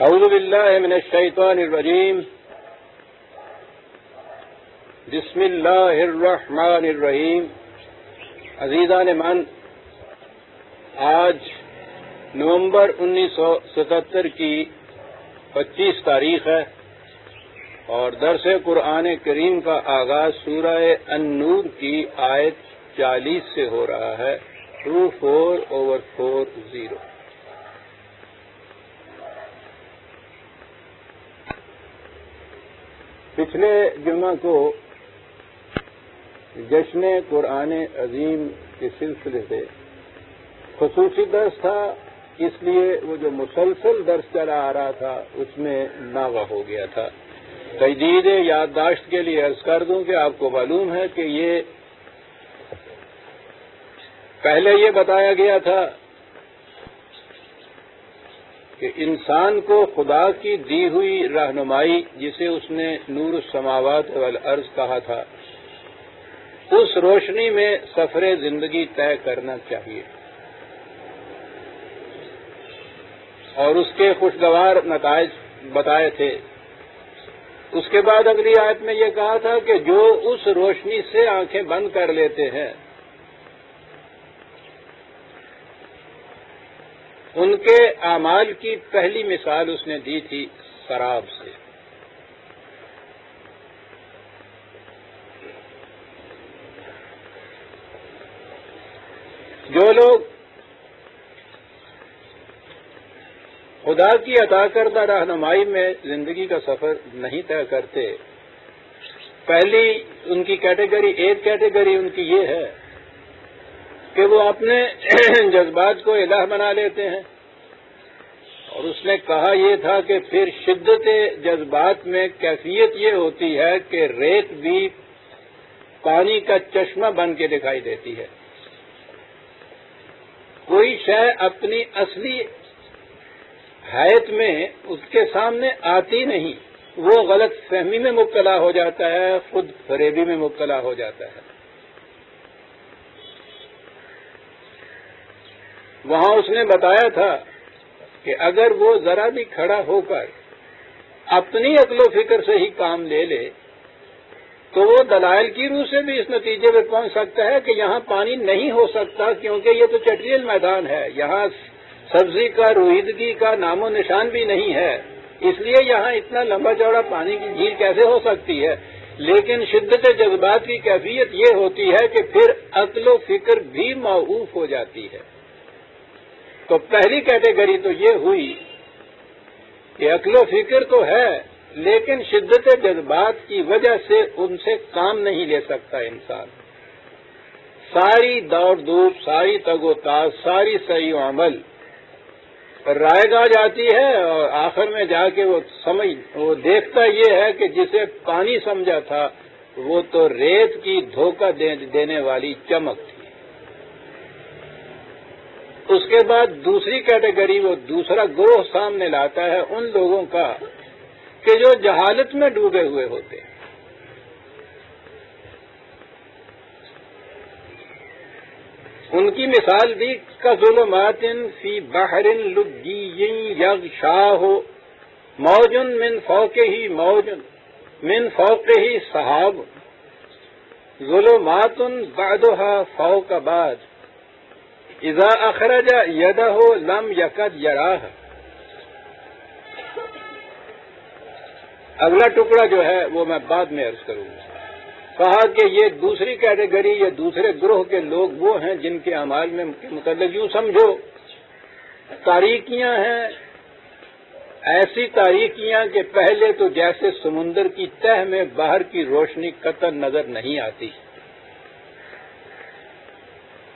اعوذ باللہ من الشیطان الرجیم بسم اللہ الرحمن الرحیم. عزیزان من، آج نومبر 1977 کی 25 تاریخ ہے اور درس قرآن کریم کا آغاز سورہ النور کی آیت 40 سے ہو رہا ہے. 24/440. پچھلے جمعہ کو جشن قرآن عظیم کے سلسلے سے خصوصی درس تھا، اس لیے وہ جو مسلسل درس چلا آ رہا تھا اس میں ناغہ ہو گیا تھا. تجدید یادداشت کے لیے عرض کر دوں کہ آپ کو معلوم ہے کہ یہ پہلے یہ بتایا گیا تھا کہ انسان کو خدا کی دی ہوئی رہنمائی، جسے اس نے نور السماوات والارض کہا تھا، اس روشنی میں سفر زندگی طے کرنا چاہیے اور اس کے خوشگوار نتائج بتائے تھے. اس کے بعد اگلی آیت میں یہ کہا تھا کہ جو اس روشنی سے آنکھیں بند کر لیتے ہیں ان کے اعمال کی پہلی مثال اس نے دی تھی سراب سے. جو لوگ خدا کی عطا کردہ رہنمائی میں زندگی کا سفر نہیں طے کرتے، پہلی ان کی کیٹیگری، ایک کیٹیگری ان کی یہ ہے کہ وہ اپنے جذبات کو الہ بنا لیتے ہیں. اور اس نے کہا یہ تھا کہ پھر شدت جذبات میں کیفیت یہ ہوتی ہے کہ ریت بھی پانی کا چشمہ بن کے دکھائی دیتی ہے. کوئی شے اپنی اصلی حیت میں اس کے سامنے آتی نہیں، وہ غلط فہمی میں مبتلا ہو جاتا ہے، خود فریبی میں مبتلا ہو جاتا ہے. وہاں اس نے بتایا تھا کہ اگر وہ ذرا بھی کھڑا ہو کر اپنی عقل و فکر سے ہی کام لے لے تو وہ دلائل کی روح سے بھی اس نتیجے پر پہنچ سکتا ہے کہ یہاں پانی نہیں ہو سکتا، کیونکہ یہ تو چٹریل میدان ہے، یہاں سبزی کا رویدگی کا نام و نشان بھی نہیں ہے، اس لیے یہاں اتنا لمبا چوڑا پانی کی جھیل کیسے ہو سکتی ہے. لیکن شدت جذبات کی کیفیت یہ ہوتی ہے کہ پھر عقل و فکر بھی موقوف ہو جاتی ہے. تو پہلی کیٹیگری تو یہ ہوئی کہ عقل و فکر تو ہے لیکن شدت جذبات کی وجہ سے ان سے کام نہیں لے سکتا انسان. ساری دوڑ دھوپ، ساری تگ و تاز، ساری سعی و عمل رائے گاہ جاتی ہے اور آخر میں جا کے وہ دیکھتا یہ ہے کہ جسے پانی سمجھا تھا وہ تو ریت کی دھوکہ دینے والی چمک تھی. اس کے بعد دوسری کیٹیگری، وہ دوسرا گروہ سامنے لاتا ہے ان لوگوں کا کہ جو جہالت میں ڈوبے ہوئے ہوتے ہیں. ان کی مثال دی کظلمات فی بحر لجی یغشاہ موج من فوقہ سحاب ظلمات بعضها فوق بعض اذا اخرج یدہ لم یکد یراہ. اگلا ٹکڑا جو ہے وہ میں بعد میں عرض کروں گا. کہا کہ یہ دوسری کیٹیگری یا دوسرے گروہ کے لوگ وہ ہیں جن کے اعمال میں متعلق یوں سمجھو تاریکیاں ہیں، ایسی تاریکیاں کہ پہلے تو جیسے سمندر کی تہ میں باہر کی روشنی قطعاً نظر نہیں آتی،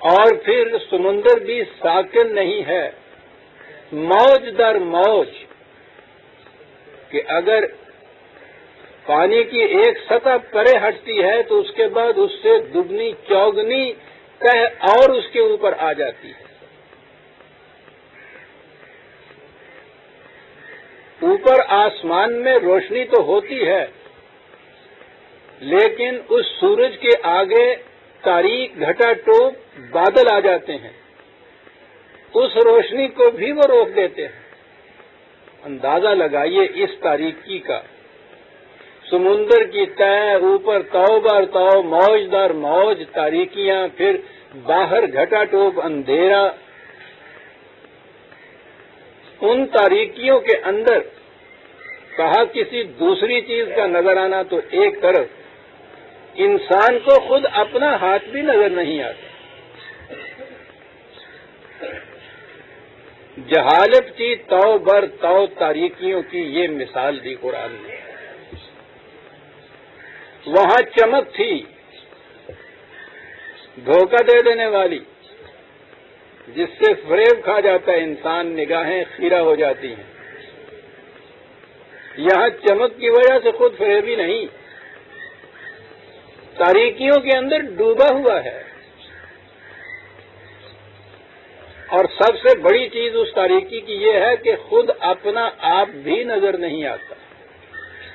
اور پھر سمندر بھی ساکن نہیں ہے، موج در موج، کہ اگر پانی کی ایک سطح پرے ہٹتی ہے تو اس کے بعد اس سے دگنی چوگنی تہ اور اس کے اوپر آ جاتی ہے. اوپر آسمان میں روشنی تو ہوتی ہے لیکن اس سورج کے آگے تاریک گھٹا ٹوپ بادل آ جاتے ہیں، اس روشنی کو بھی وہ روک دیتے ہیں. اندازہ لگائیے اس تاریکی کا، سمندر کی تہ، اوپر تو بر تو، موج در موج تاریکیاں، پھر باہر گھٹا ٹوپ اندھیرا. ان تاریکیوں کے اندر کہا کسی دوسری چیز کا نظر آنا تو ایک طرف، انسان کو خود اپنا ہاتھ بھی نظر نہیں آتا. جہالت کی تو بر تو تاریکیوں کی یہ مثال دی قرآن نے. وہاں چمک تھی دھوکہ دے دینے والی، جس سے فریب کھا جاتا ہے انسان، نگاہیں خیرہ ہو جاتی ہیں. یہاں چمک کی وجہ سے خود فریبی نہیں، تاریکیوں کے اندر ڈوبا ہوا ہے. اور سب سے بڑی چیز اس تاریکی کی یہ ہے کہ خود اپنا آپ بھی نظر نہیں آتا.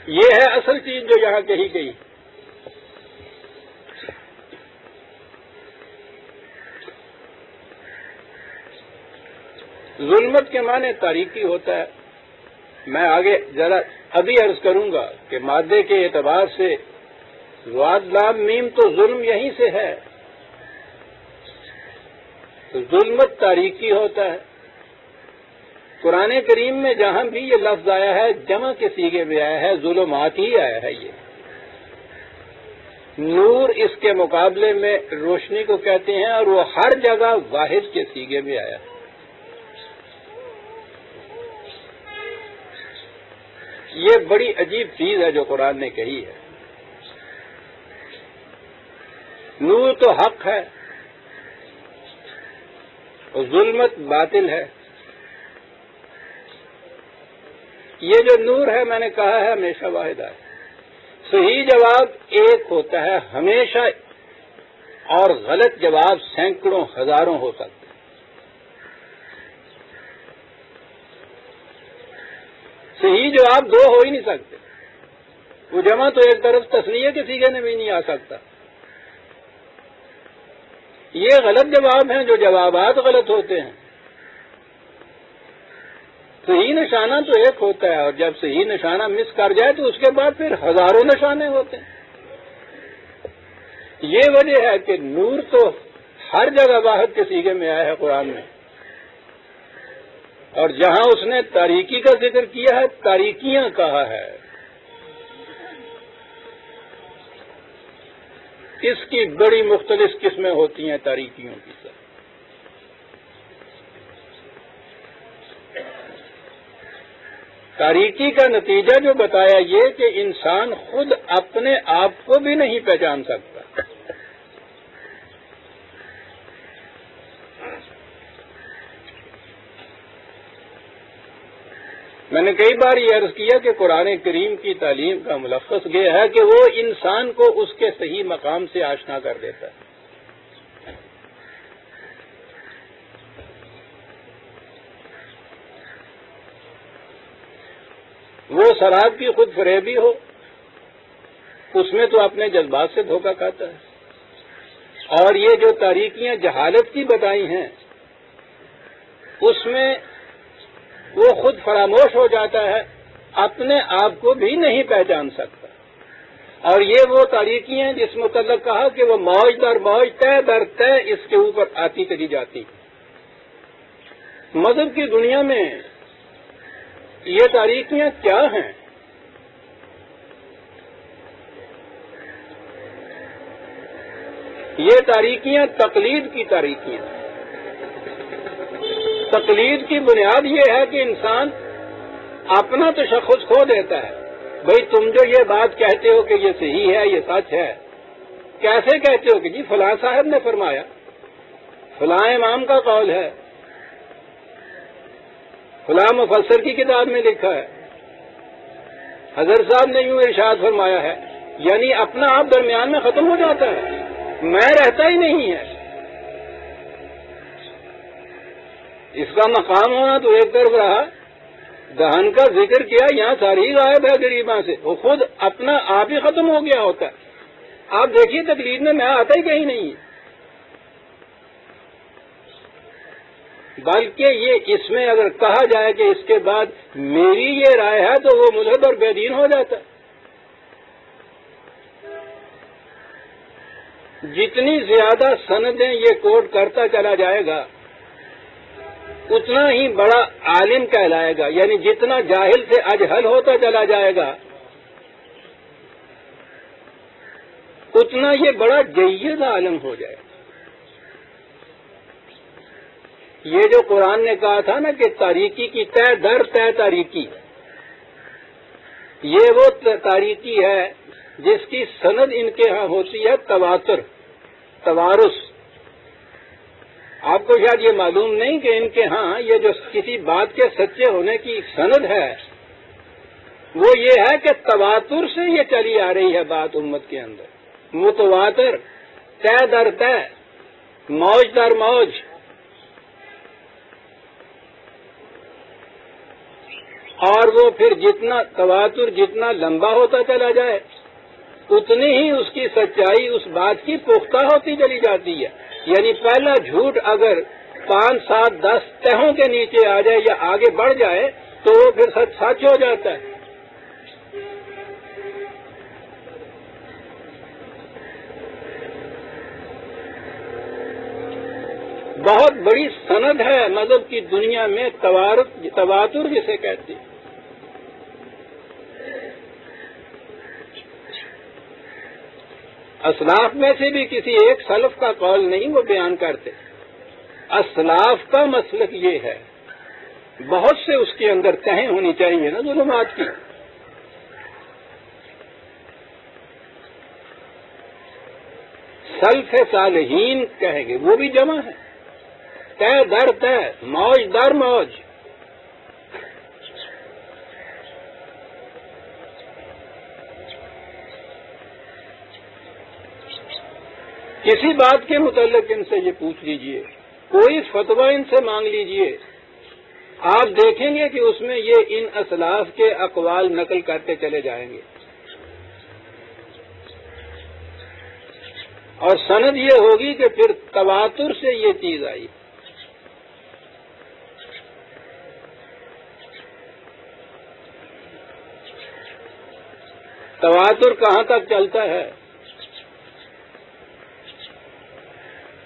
یہ ہے اصل چیز جو یہاں کہی گئی. ظلمت کے معنی تاریکی ہوتا ہے. میں آگے ذرا ابھی عرض کروں گا کہ مادے کے اعتبار سے ضاد لام میم تو ظلم یہیں سے ہے. تو ظلمت تاریکی ہوتا ہے. قرآن کریم میں جہاں بھی یہ لفظ آیا ہے جمع کے صیغے میں آیا ہے، ظلمات ہی آیا ہے. یہ نور اس کے مقابلے میں روشنی کو کہتے ہیں، اور وہ ہر جگہ واحد کے صیغے میں آیا ہے. یہ بڑی عجیب چیز ہے جو قرآن نے کہی ہے. نور تو حق ہے اور ظلمت باطل ہے. یہ جو نور ہے میں نے کہا ہے ہمیشہ واحد ہے. صحیح جواب ایک ہوتا ہے ہمیشہ، اور غلط جواب سینکڑوں ہزاروں ہو سکتے ہیں. صحیح جواب دو ہو ہی نہیں سکتے. وہ جمع تو ایک طرف تسنیہ کے صیغے میں بھی نہیں آ سکتا. یہ غلط جواب ہیں جو جوابات غلط ہوتے ہیں. صحیح نشانہ تو ایک ہوتا ہے، اور جب صحیح نشانہ مس کر جائے تو اس کے بعد پھر ہزاروں نشانے ہوتے ہیں. یہ وجہ ہے کہ نور تو ہر جگہ واحد کے صیغے میں آیا ہے قرآن میں، اور جہاں اس نے تاریکی کا ذکر کیا ہے تاریکیاں کہا ہے. اس کی بڑی مختلف قسمیں ہوتی ہیں تاریکیوں کی. تاریکی کا نتیجہ جو بتایا یہ کہ انسان خود اپنے آپ کو بھی نہیں پہچان سکتا. میں نے کئی بار یہ عرض کیا کہ قرآن کریم کی تعلیم کا ملخص یہ ہے کہ وہ انسان کو اس کے صحیح مقام سے آشنا کر دیتا ہے. وہ شراب کی خود فریبی ہو، اس میں تو اپنے جذبات سے دھوکہ کھاتا ہے. اور یہ جو تاریکیاں جہالت کی بتائی ہیں اس میں وہ خود فراموش ہو جاتا ہے، اپنے آپ کو بھی نہیں پہچان سکتا. اور یہ وہ تاریکیاں جس متعلق کہا کہ وہ موج در موج طے در طے اس کے اوپر آتی چلی جاتی. مذہب کی دنیا میں یہ تاریکیاں کیا ہیں؟ یہ تاریکیاں تقلید کی تاریکیاں. تقلید کی بنیاد یہ ہے کہ انسان اپنا تشخص کھو دیتا ہے. بھئی تم جو یہ بات کہتے ہو کہ یہ صحیح ہے، یہ سچ ہے، کیسے کہتے ہو کہ جی فلاں صاحب نے فرمایا، فلاں امام کا قول ہے، فلاں مفسر کی کتاب میں لکھا ہے، حضرت صاحب نے یوں ارشاد فرمایا ہے. یعنی اپنا آپ درمیان میں ختم ہو جاتا ہے، میں رہتا ہی نہیں ہے. اس کا مقام ہونا تو ایک طرف رہا، دہن کا ذکر کیا، یہاں ساری غائب ہے غریباں سے. وہ خود اپنا آپ ہی ختم ہو گیا ہوتا ہے. آپ دیکھیے تقلید میں آتا ہی کہیں نہیں ہے. بلکہ یہ اس میں اگر کہا جائے کہ اس کے بعد میری یہ رائے ہے تو وہ ملحد اور بے دین ہو جاتا ہے۔ جتنی زیادہ سندیں یہ کوٹ کرتا چلا جائے گا اتنا ہی بڑا عالم کہلائے گا، یعنی جتنا جاہل سے اجہل ہوتا چلا جائے گا اتنا یہ بڑا جید عالم ہو جائے گا۔ یہ جو قرآن نے کہا تھا نا کہ تاریکی کی تہ در تہ تاریکی، یہ وہ تاریکی ہے جس کی سند ان کے ہاں ہوتی ہے تواتر، توارث۔ آپ کو شاید یہ معلوم نہیں کہ ان کے ہاں یہ جو کسی بات کے سچے ہونے کی سند ہے وہ یہ ہے کہ تواتر سے یہ چلی آ رہی ہے بات امت کے اندر، متواتر، تہ در تہ، موج در موج۔ اور وہ پھر جتنا تواتر جتنا لمبا ہوتا چلا جائے اتنی ہی اس کی سچائی اس بات کی پختہ ہوتی چلی جاتی ہے۔ یعنی پہلا جھوٹ اگر 5، 7، 10 تہوں کے نیچے آ جائے یا آگے بڑھ جائے تو وہ پھر سچ ہو جاتا ہے۔ بہت بڑی سند ہے مذہب کی دنیا میں تواتر جسے کہتے ہیں۔ اسلاف میں سے بھی کسی ایک سلف کا قول نہیں وہ بیان کرتے، اسلاف کا مسلک یہ ہے، بہت سے اس کے اندر تہیں ہونی چاہیے نا ظلمات کی۔ سلف صالحین کہیں گے وہ بھی جمع ہے، تہ در تہ، موج در موج۔ کسی بات کے متعلق ان سے یہ پوچھ لیجئے، کوئی فتویٰ ان سے مانگ لیجئے، آپ دیکھیں گے کہ اس میں یہ ان اسلاف کے اقوال نقل کرتے چلے جائیں گے، اور سند یہ ہوگی کہ پھر تواتر سے یہ چیز آئی۔ تواتر کہاں تک چلتا ہے؟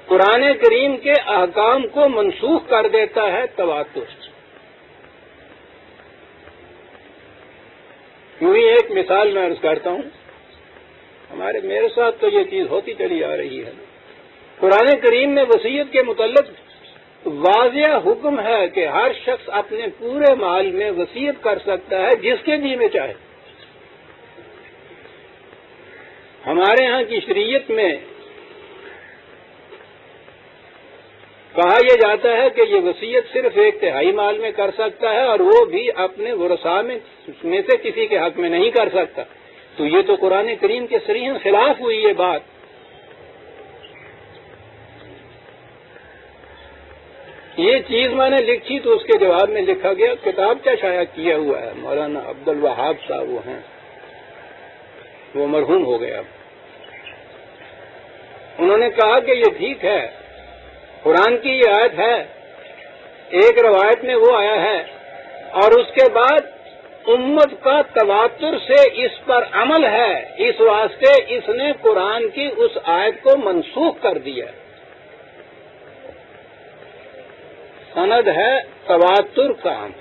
قرآن کریم کے احکام کو منسوخ کر دیتا ہے تواتر۔ یوں ہی ایک مثال میں عرض کرتا ہوں، میرے ساتھ تو یہ چیز ہوتی چلی آ رہی ہے۔ قرآن کریم میں وصیت کے متعلق واضح حکم ہے کہ ہر شخص اپنے پورے مال میں وصیت کر سکتا ہے جس کے جی میں چاہے۔ ہمارے ہاں کی شریعت میں کہا یہ جاتا ہے کہ یہ وصیت صرف 1/3 مال میں کر سکتا ہے، اور وہ بھی اپنے ورثاء میں سے کسی کے حق میں نہیں کر سکتا۔ تو یہ تو قرآن کریم کے صریحاً خلاف ہوئی یہ بات۔ یہ چیز میں نے لکھی تو اس کے جواب میں لکھا گیا، کتاب کا شائع کیا ہوا ہے، مولانا عبد الوہاب صاحب وہ ہیں، وہ مرحوم ہو گئے اب۔ انہوں نے کہا کہ یہ ٹھیک ہے، قرآن کی یہ آیت ہے، ایک روایت میں وہ آیا ہے، اور اس کے بعد امت کا تواتر سے اس پر عمل ہے، اس واسطے اس نے قرآن کی اس آیت کو منسوخ کر دیا۔ سند ہے تواتر کا عمل۔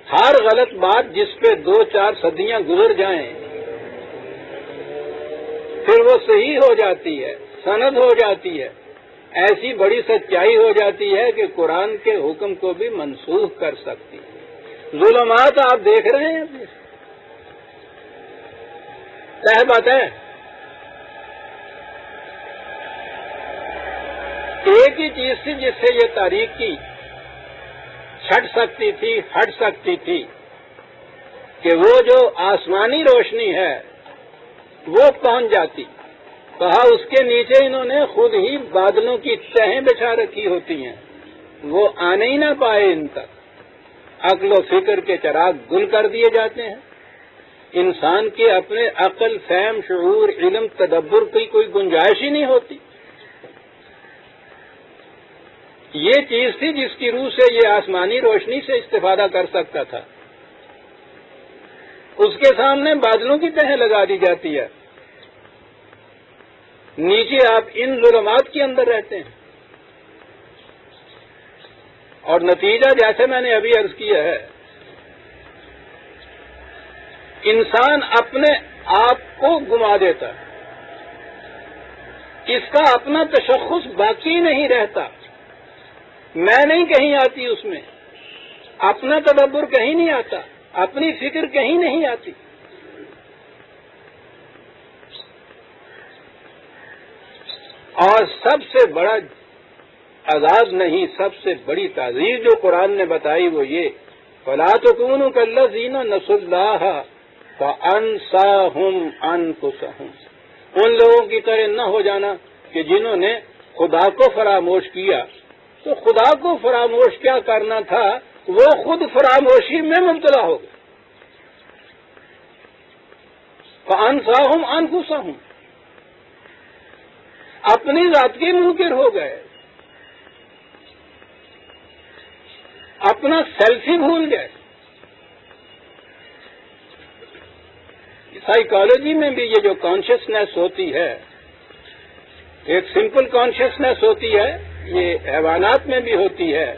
ہر غلط بات جس پہ 2-4 صدیاں گزر جائیں پھر وہ صحیح ہو جاتی ہے، سند ہو جاتی ہے، ایسی بڑی سچائی ہو جاتی ہے کہ قرآن کے حکم کو بھی منسوخ کر سکتی ہے۔ ظلمات آپ دیکھ رہے ہیں، طے بات ہے۔ ایک ہی چیز تھی جس سے یہ تاریکی چھٹ سکتی تھی، ہٹ سکتی تھی، کہ وہ جو آسمانی روشنی ہے وہ پہنچ جاتی۔ کہا اس کے نیچے انہوں نے خود ہی بادلوں کی تہیں بچھا رکھی ہوتی ہیں، وہ آنے ہی نہ پائے ان تک۔ عقل و فکر کے چراغ گل کر دیے جاتے ہیں، انسان کے اپنے عقل، فہم، شعور، علم، تدبر کی کوئی گنجائش ہی نہیں ہوتی۔ یہ چیز تھی جس کی روح سے یہ آسمانی روشنی سے استفادہ کر سکتا تھا. اس کے سامنے بادلوں کی تہیں لگا دی جاتی ہے، نیچے آپ ان ظلمات کے اندر رہتے ہیں، اور نتیجہ جیسے میں نے ابھی عرض کیا ہے، انسان اپنے آپ کو گما دیتا ہے، اس کا اپنا تشخص باقی نہیں رہتا. میں نہیں کہیں آتی اس میں، اپنا تدبر کہیں نہیں آتا، اپنی فکر کہیں نہیں آتی. اور سب سے بڑا عذاب نہیں، سب سے بڑی تعزیر جو قرآن نے بتائی وہ یہ، فَلَا تَكُونُوا كَالَّذِينَ نَسُوا اللَّهَ فَأَنسَاهُمْ أَنفُسَهُمْ. ان لوگوں کی طرح نہ ہو جانا کہ جنہوں نے خدا کو فراموش کیا. تو خدا کو فراموش کیا کرنا تھا، وہ خود فراموشی میں مبتلا ہو گئے. فَأَنسَاهُمْ أَنفُسَهُمْ، اپنی ذات کے منکر ہو گئے، اپنا سیلف ہی بھول گئے. سائیکالوجی میں بھی یہ جو کانشیسنیس ہوتی ہے، ایک سمپل کانشیسنیس ہوتی ہے، یہ حیوانات میں بھی ہوتی ہے،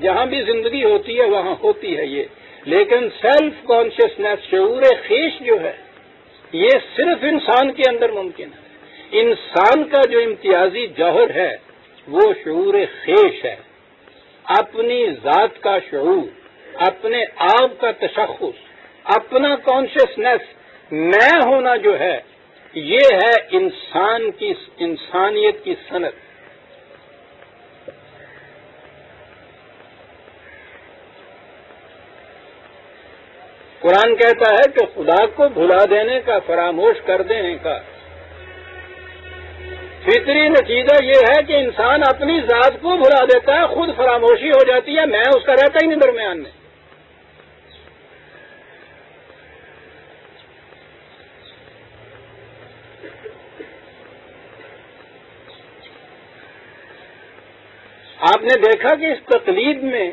جہاں بھی زندگی ہوتی ہے وہاں ہوتی ہے یہ. لیکن سیلف کانشیسنیس، شعور خیش جو ہے، یہ صرف انسان کے اندر ممکن ہے. انسان کا جو امتیازی جوہر ہے وہ شعور خیش ہے، اپنی ذات کا شعور، اپنے آپ کا تشخص، اپنا کانشیسنیس، میں ہونا جو ہے، یہ ہے انسان کی، انسانیت کی صنعت. قرآن کہتا ہے کہ خدا کو بھلا دینے کا، فراموش کر دینے کا فطری نتیجہ یہ ہے کہ انسان اپنی ذات کو بھلا دیتا ہے، خود فراموشی ہو جاتی ہے، میں اس کا رہتا ہی نہیں درمیان میں. آپ نے دیکھا کہ اس تقلید میں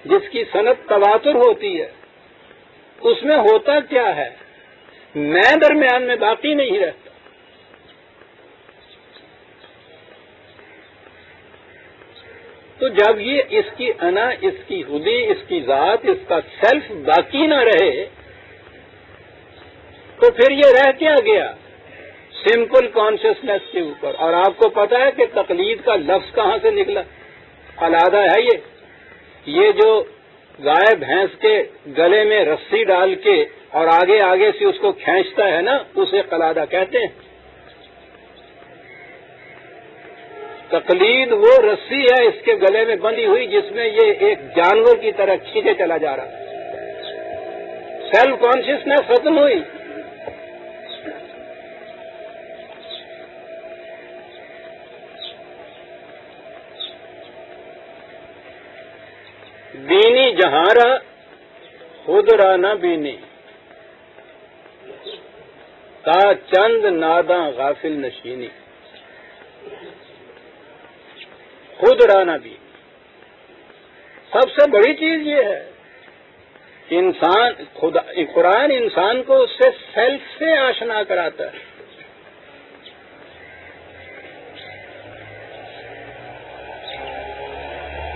جس کی صنعت تواتر ہوتی ہے، اس میں ہوتا کیا ہے، میں درمیان میں باقی نہیں رہتا. تو جب یہ اس کی انا، اس کی خودی، اس کی ذات، اس کا سیلف باقی نہ رہے تو پھر یہ رہ کیا گیا؟ سمپل کانشیسنیس کے اوپر. اور آپ کو پتا ہے کہ تقلید کا لفظ کہاں سے نکلا؟ قلادہ ہے یہ جو گائے بھینس کے گلے میں رسی ڈال کے اور آگے آگے سے اس کو کھینچتا ہے نا، اسے قلادہ کہتے ہیں. تقلید وہ رسی ہے اس کے گلے میں بندھی ہوئی جس میں یہ ایک جانور کی طرح کھینچے چلا جا رہا. سیلف کانشیسنیس ختم ہوئی. بینی جہاں رہا خود را نہ بینی، تا چند ناداں غافل نشینی. خود را نہ بینی، سب سے بڑی چیز یہ ہے کہ قرآن انسان کو اس سے سیلف سے آشنا کراتا ہے.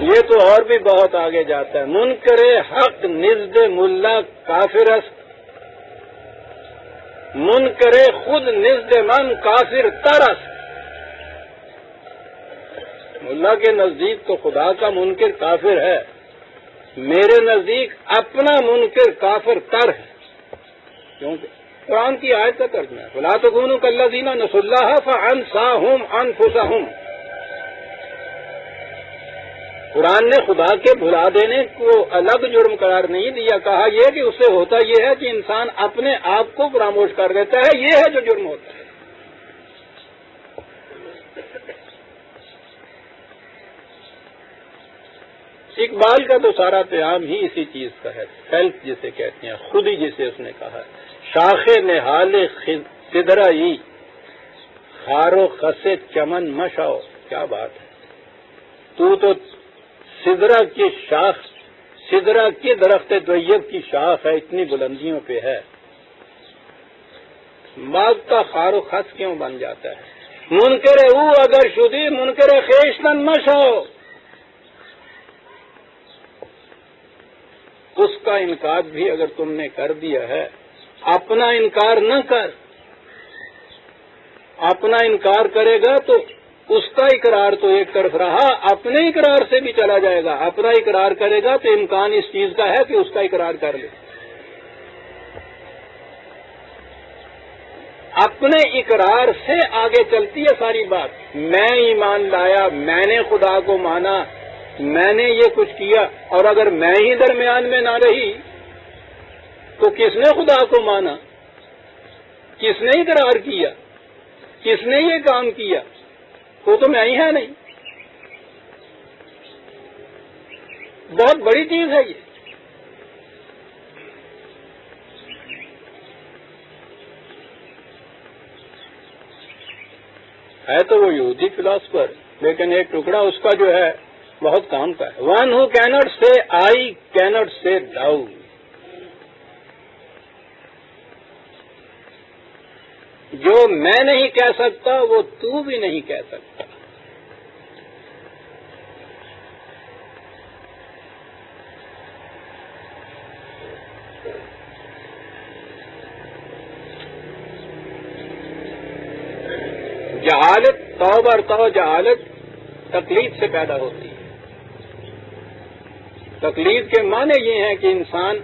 یہ تو اور بھی بہت آگے جاتا ہے. منکر حق نزد ملا کافر است، منکر خود نزد من کافر تر است. ملا کے نزدیک تو خدا کا منکر کافر ہے، میرے نزدیک اپنا منکر کافر تر ہے. کیونکہ قرآن کی آیت کا ترجمہ ہے، فَلَا تَكُونُوا كَالَّذِينَ نَسُوا اللَّهَ فَأَنسَاهُمْ أَنفُسَهُمْ. قرآن نے خدا کے بھلا دینے کو الگ جرم قرار نہیں دیا، کہا یہ کہ اس سے ہوتا یہ ہے کہ انسان اپنے آپ کو فراموش کر دیتا ہے، یہ ہے جو جرم ہوتا ہے. اقبال کا تو سارا پیغام ہی اسی چیز کا ہے، سیلف جسے کہتے ہیں، خودی جسے اس نے کہا ہے. شاخ نہال سدرائی خارو خسے چمن مشاؤ. کیا بات ہے، تو سدرا کی شاخ، سدرا کے درخت طیب کی شاخ ہے، اتنی بلندیوں پہ ہے، باغ کا خار و خس کیوں بن جاتا ہے؟ منکر او اگر شدی منکر خیشتن مشو، اس کا انکار بھی اگر تم نے کر دیا ہے، اپنا انکار نہ کر، اپنا انکار کرے گا تو اس کا اقرار تو ایک طرف رہا، اپنے اقرار سے بھی چلا جائے گا، اپنا اقرار کرے گا تو امکان اس چیز کا ہے کہ اس کا اقرار کر لے۔ اپنے اقرار سے آگے چلتی ہے ساری بات۔ میں ایمان لایا، میں نے خدا کو مانا، میں نے یہ کچھ کیا، اور اگر میں ہی درمیان میں نہ رہی تو کس نے خدا کو مانا؟ کس نے اقرار کیا؟ کس نے یہ کام کیا؟ وہ تو میں ہی ہے نہیں۔ بہت بڑی چیز ہے یہ۔ ہے تو وہ یہودی فلاسفر، لیکن ایک ٹکڑا اس کا جو ہے بہت کام کا ہے۔ ون ہو کینٹ سے آئی کینٹ سے داؤ، جو میں نہیں کہہ سکتا وہ تو بھی نہیں کہہ سکتا۔ جہالت تو برتو جہالت تقلید سے پیدا ہوتی ہے۔ تقلید کے معنی یہ ہیں کہ انسان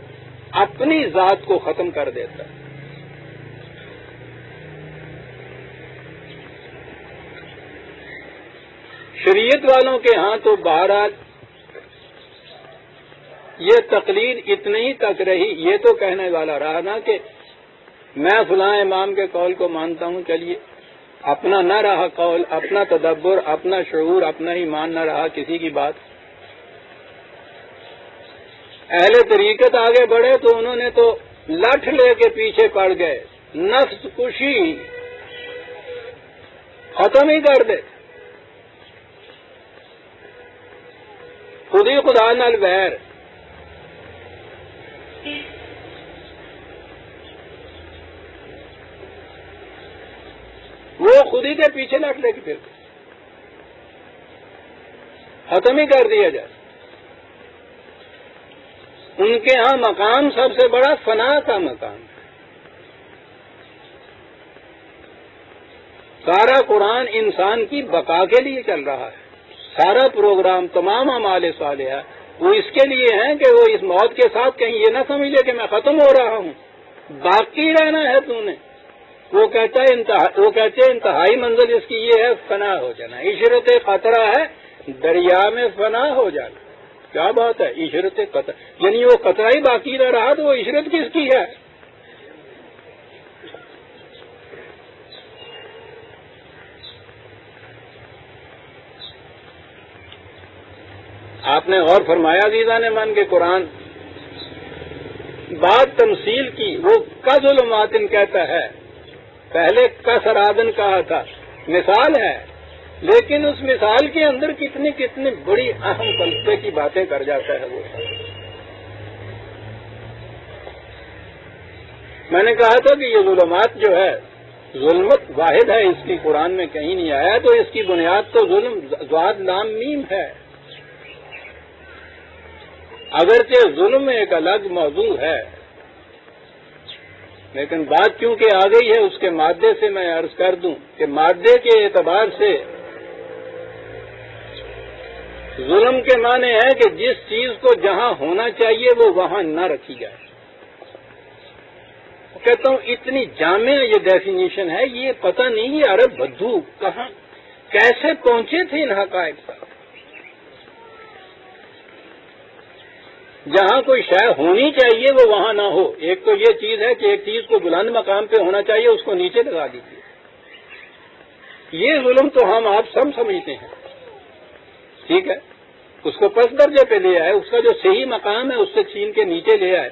اپنی ذات کو ختم کر دیتا ہے۔ شریعت والوں کے ہاں تو بہرحال یہ تقلید اتنی ہی تک رہی، یہ تو کہنے والا رہا نا کہ میں فلاں امام کے قول کو مانتا ہوں، چلیے، اپنا نہ رہا قول، اپنا تدبر، اپنا شعور، اپنا ہی مان نہ رہا کسی کی بات۔ اہل طریقت آگے بڑھے تو انہوں نے تو لٹھ لے کے پیچھے پڑ گئے، نفس کشی ختم ہی کر دے، خود ہی خدا نال ویر۔ وہ خود ہی کے پیچھے لٹ لے کے پھر ختم ہی کر دیا جائے۔ ان کے ہاں مقام سب سے بڑا فنا کا مقام ہے۔ سارا قرآن انسان کی بقا کے لیے چل رہا ہے، سارا پروگرام، تمام اعمال صالحہ وہ اس کے لیے ہیں کہ وہ اس موت کے ساتھ کہیں یہ نہ سمجھ لے کہ میں ختم ہو رہا ہوں، باقی رہنا ہے تو نے۔ وہ کہتے ہیں انتہائی منزل اس کی یہ ہے فنا ہو جانا، عشرت قطرہ ہے دریا میں فنا ہو جانا۔ کیا بات ہے، عشرت قطرہ، یعنی وہ قطرہ ہی باقی نہ رہا تو وہ عشرت کس کی ہے؟ آپ نے غور فرمایا عزیزان من کے قرآن بات تمثیل کی، وہ کا ظلماتن کہتا ہے، پہلے کا سرادن کہا تھا، مثال ہے، لیکن اس مثال کے اندر کتنی کتنی بڑی اہم فلسفے کی باتیں کر جاتا ہے وہ۔ میں نے کہا تھا کہ یہ ظلمات جو ہے، ظلمت واحد ہے، اس کی قرآن میں کہیں نہیں آیا، تو اس کی بنیاد تو ظلم ضاد لام میم ہے۔ اگرچہ ظلم ایک الگ موضوع ہے، لیکن بات کیونکہ آ گئی ہے اس کے مادے سے میں عرض کر دوں کہ مادے کے اعتبار سے ظلم کے معنی ہے کہ جس چیز کو جہاں ہونا چاہیے وہ وہاں نہ رکھی جائے۔ کہتا ہوں اتنی جامع یہ ڈیفینیشن ہے، یہ پتہ نہیں یہ عرب بدھو کہاں کیسے پہنچے تھے ان حقائق پر۔ جہاں کوئی شے ہونی چاہیے وہ وہاں نہ ہو۔ ایک تو یہ چیز ہے کہ ایک چیز کو بلند مقام پہ ہونا چاہیے، اس کو نیچے لگا دیجیے، یہ ظلم تو ہم آپ سب سمجھتے ہیں، ٹھیک ہے، اس کو پس درجے پہ لے آئے، اس کا جو صحیح مقام ہے اس سے چھین کے نیچے لے آئے۔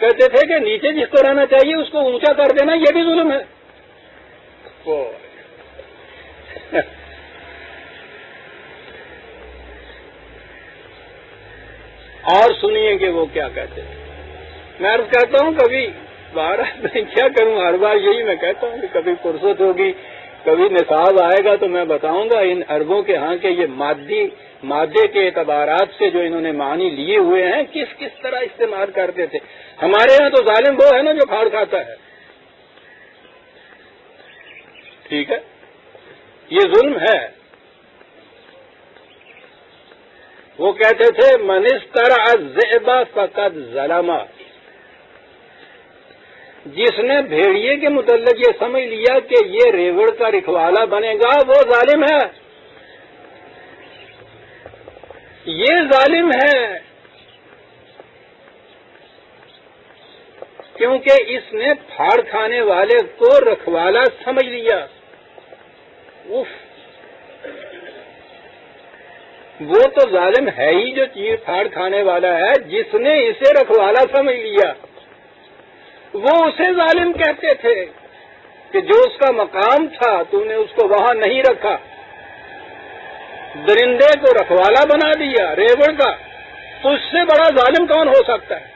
کہتے تھے کہ نیچے جس کو رہنا چاہیے اس کو اونچا کر دینا یہ بھی ظلم ہے۔ اور سنیے کہ وہ کیا کہتے ہیں. میں عرض کہتا ہوں کبھی باہر میں کیا کروں، ہر بار یہی میں کہتا ہوں کہ کبھی فرصت ہوگی، کبھی نصاب آئے گا تو میں بتاؤں گا ان عربوں کے ہاں کے یہ مادے کے اعتبارات سے جو انہوں نے معنی لیے ہوئے ہیں کس کس طرح استعمال کرتے تھے. ہمارے یہاں تو ظالم وہ ہے نا جو پھاڑ کھاتا ہے. ٹھیک ہے، یہ ظلم ہے. وہ کہتے تھے من استرع الذئب فقد ظلم، جس نے بھیڑیے کے متعلق یہ سمجھ لیا کہ یہ ریوڑ کا رکھوالا بنے گا وہ ظالم ہے. یہ ظالم ہے کیونکہ اس نے پھاڑ کھانے والے کو رکھوالا سمجھ لیا. اف، وہ تو ظالم ہے ہی جو چیز پھاڑ کھانے والا ہے، جس نے اسے رکھوالا سمجھ لیا. وہ اسے ظالم کہتے تھے کہ جو اس کا مقام تھا تو نے اس کو وہاں نہیں رکھا، درندے کو رکھوالا بنا دیا ریوڑ کا، تو اس سے بڑا ظالم کون ہو سکتا ہے؟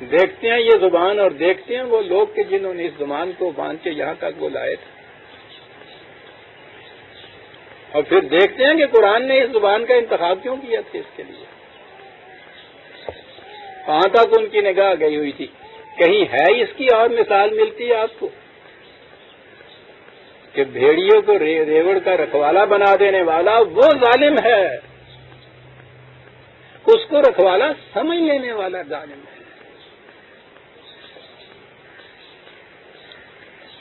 دیکھتے ہیں یہ زبان اور دیکھتے ہیں وہ لوگ کہ جنہوں نے اس زبان کو باندھ کے یہاں تک وہ لائے تھے، اور پھر دیکھتے ہیں کہ قرآن نے اس زبان کا انتخاب کیوں کیا تھا. اس کے لیے کہاں تک ان کی نگاہ گئی ہوئی تھی؟ کہیں ہے اس کی اور مثال ملتی ہے آپ کو کہ بھیڑیوں کو ریوڑ کا رکھوالا بنا دینے والا وہ ظالم ہے، اس کو رکھوالا سمجھ لینے والا ظالم ہے.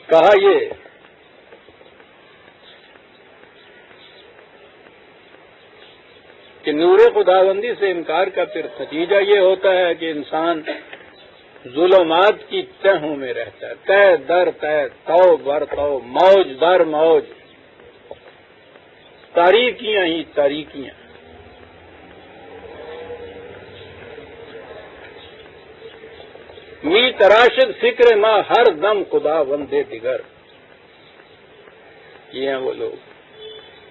کہا یہ کہ نور خداوندی سے انکار کا پھر نتیجہ یہ ہوتا ہے کہ انسان ظلمات کی تہوں میں رہتا ہے، تہ در تہ، تو بر تو، موج در موج، تاریکیاں ہی تاریکیاں. می تراشد فکر ماں ہر دم خدا وندے دیگر. یہ ہیں وہ لوگ،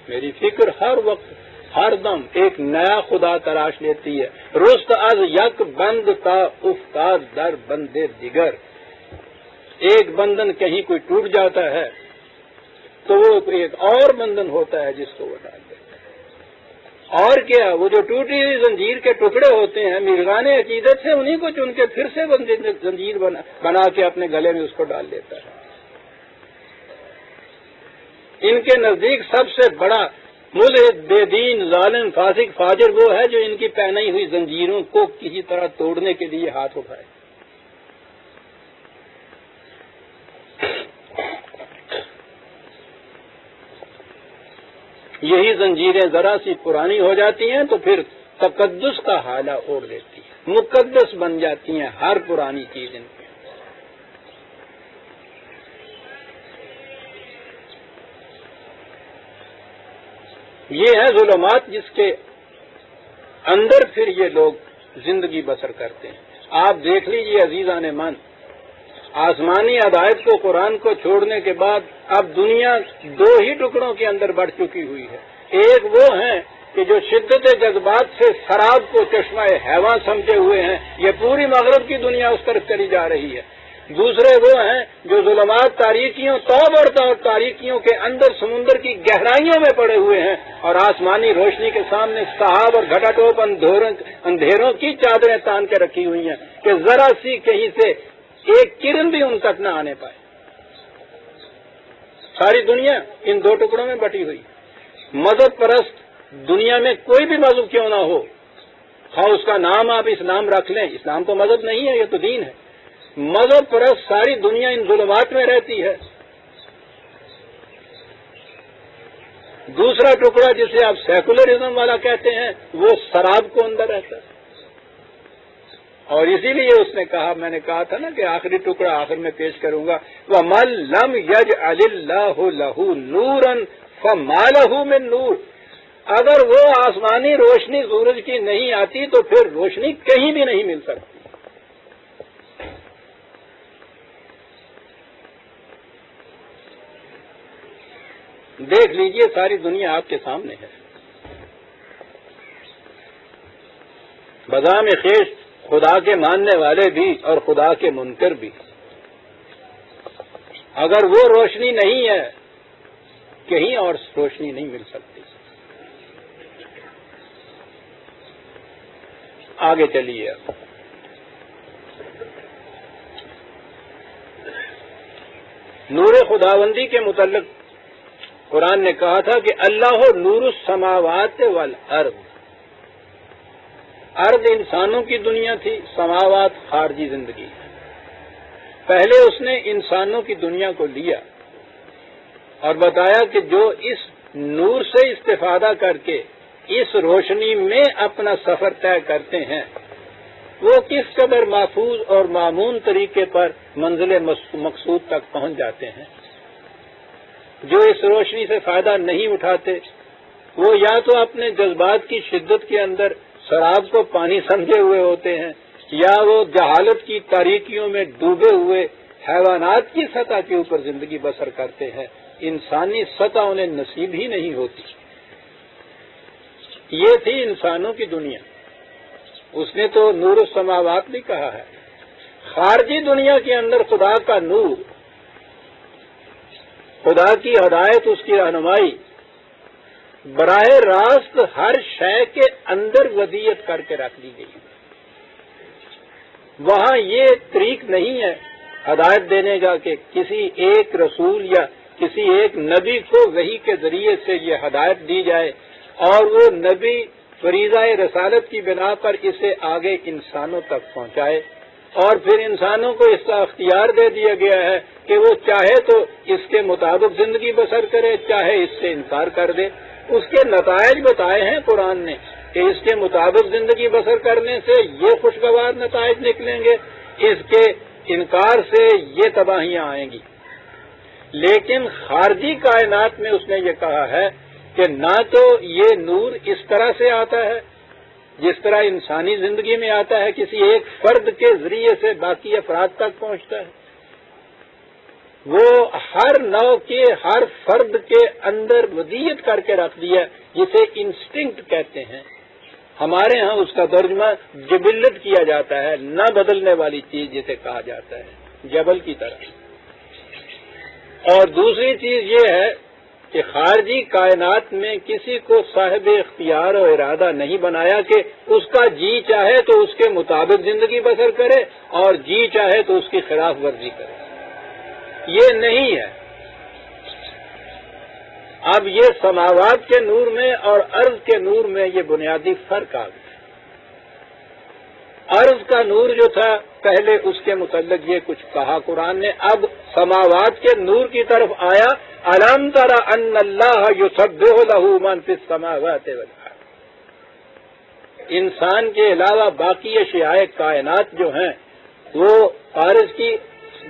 میری فکر ہر وقت ہر دم ایک نیا خدا تلاش لیتی ہے. رست از یک بند تا افتاد در بندے دیگر. ایک بندن کہیں کوئی ٹوٹ جاتا ہے تو وہ ایک اور بندن ہوتا ہے جس کو وہ ڈال دیتا ہے. اور کیا، وہ جو ٹوٹی ہوئی زنجیر کے ٹکڑے ہوتے ہیں مرغان عقیدت سے انہیں کو چن کے پھر سے زنجیر بنا کے اپنے گلے میں اس کو ڈال دیتا ہے. ان کے نزدیک سب سے بڑا ملحد، بے دین، ظالم، فاسق، فاجر وہ ہے جو ان کی پہنی ہوئی زنجیروں کو کسی طرح توڑنے کے لیے ہاتھ اٹھائے. یہی زنجیریں ذرا سی پرانی ہو جاتی ہیں تو پھر تقدس کا حالہ اوڑھ لیتی ہیں، مقدس بن جاتی ہیں ہر پرانی چیز ان کی. یہ ہے ظلمات جس کے اندر پھر یہ لوگ زندگی بسر کرتے ہیں. آپ دیکھ لیجیے عزیزان من، آسمانی ہدایت کو، قرآن کو چھوڑنے کے بعد اب دنیا دو ہی ٹکڑوں کے اندر بڑھ چکی ہوئی ہے. ایک وہ ہیں کہ جو شدت جذبات سے شراب کو چشمہ حیوان سمجھے ہوئے ہیں، یہ پوری مغرب کی دنیا اس طرف چلی جا رہی ہے. دوسرے وہ ہیں جو ظلمات، تاریکیوں، توب اور تاریکیوں کے اندر سمندر کی گہرائیوں میں پڑے ہوئے ہیں اور آسمانی روشنی کے سامنے صحاب اور گھٹا ٹوپ اندھیروں کی چادریں تان کے رکھی ہوئی ہیں کہ ذرا سی کہیں سے ایک کرن بھی ان تک نہ آنے پائے. ساری دنیا ان دو ٹکڑوں میں بٹی ہوئی. مذہب پرست دنیا میں کوئی بھی مذہب کیوں نہ ہو، ہاں اس کا نام آپ اسلام رکھ لیں، اسلام تو مذہب نہیں ہے، یہ تو دین ہے. مذہب پرست ساری دنیا ان ظلمات میں رہتی ہے. دوسرا ٹکڑا جسے آپ سیکولرزم والا کہتے ہیں وہ شراب کو اندر رہتا ہے. اور اسی لیے اس نے کہا، میں نے کہا تھا نا کہ آخری ٹکڑا آخر میں پیش کروں گا، وَمَن لَّمْ يَجْعَلِ اللَّهُ لَهُ نُورًا فَمَا لَهُ مِن نُور. اگر وہ آسمانی روشنی سورج کی نہیں آتی تو پھر روشنی کہیں بھی نہیں مل سکتی. دیکھ لیجئے ساری دنیا آپ کے سامنے ہے. بذام خیش خدا کے ماننے والے بھی اور خدا کے منکر بھی. اگر وہ روشنی نہیں ہے کہیں اور روشنی نہیں مل سکتی. آگے چلیے. نور خداوندی کے متعلق قرآن نے کہا تھا کہ اللہ نور السماوات والارض. ارض انسانوں کی دنیا تھی، سماوات خارجی زندگی. پہلے اس نے انسانوں کی دنیا کو لیا اور بتایا کہ جو اس نور سے استفادہ کر کے اس روشنی میں اپنا سفر طے کرتے ہیں وہ کس قدر محفوظ اور مامون طریقے پر منزل مقصود تک پہنچ جاتے ہیں. جو اس روشنی سے فائدہ نہیں اٹھاتے وہ یا تو اپنے جذبات کی شدت کے اندر شراب کو پانی سمجھے ہوئے ہوتے ہیں یا وہ جہالت کی تاریکیوں میں ڈوبے ہوئے حیوانات کی سطح کے اوپر زندگی بسر کرتے ہیں. انسانی سطح انہیں نصیب ہی نہیں ہوتی. یہ تھی انسانوں کی دنیا. اس نے تو نور السماوات بھی کہا ہے. خارجی دنیا کے اندر خدا کا نور، خدا کی ہدایت، اس کی رہنمائی براہ راست ہر شے کے اندر ودیعت کر کے رکھ دی گئی. وہاں یہ طریق نہیں ہے ہدایت دینے کا کہ کسی ایک رسول یا کسی ایک نبی کو وحی کے ذریعے سے یہ ہدایت دی جائے اور وہ نبی فریضہ رسالت کی بنا پر اسے آگے انسانوں تک پہنچائے اور پھر انسانوں کو اس کا اختیار دے دیا گیا ہے کہ وہ چاہے تو اس کے مطابق زندگی بسر کرے، چاہے اس سے انکار کر دے. اس کے نتائج بتائے ہیں قرآن نے کہ اس کے مطابق زندگی بسر کرنے سے یہ خوشگوار نتائج نکلیں گے، اس کے انکار سے یہ تباہیاں آئیں گی. لیکن خارجی کائنات میں اس نے یہ کہا ہے کہ نہ تو یہ نور اس طرح سے آتا ہے جس طرح انسانی زندگی میں آتا ہے، کسی ایک فرد کے ذریعے سے باقی افراد تک پہنچتا ہے. وہ ہر نوع کے ہر فرد کے اندر ودیعت کر کے رکھ دیا جسے انسٹنکٹ کہتے ہیں. ہمارے ہاں اس کا ترجمہ جبلت کیا جاتا ہے، نہ بدلنے والی چیز جسے کہا جاتا ہے، جبل کی طرح. اور دوسری چیز یہ ہے کہ خارجی کائنات میں کسی کو صاحب اختیار و ارادہ نہیں بنایا کہ اس کا جی چاہے تو اس کے مطابق زندگی بسر کرے اور جی چاہے تو اس کی خلاف ورزی کرے. یہ نہیں ہے. اب یہ سماوات کے نور میں اور ارض کے نور میں یہ بنیادی فرق آ گیا. ارض کا نور جو تھا پہلے اس کے متعلق یہ کچھ کہا قرآن نے. اب سماوات کے نور کی طرف آیا. الم تر ان اللہ یسبح لہ من فی السماوات والارض. انسان کے علاوہ باقی اشیاء کائنات جو ہیں وہ عارض کی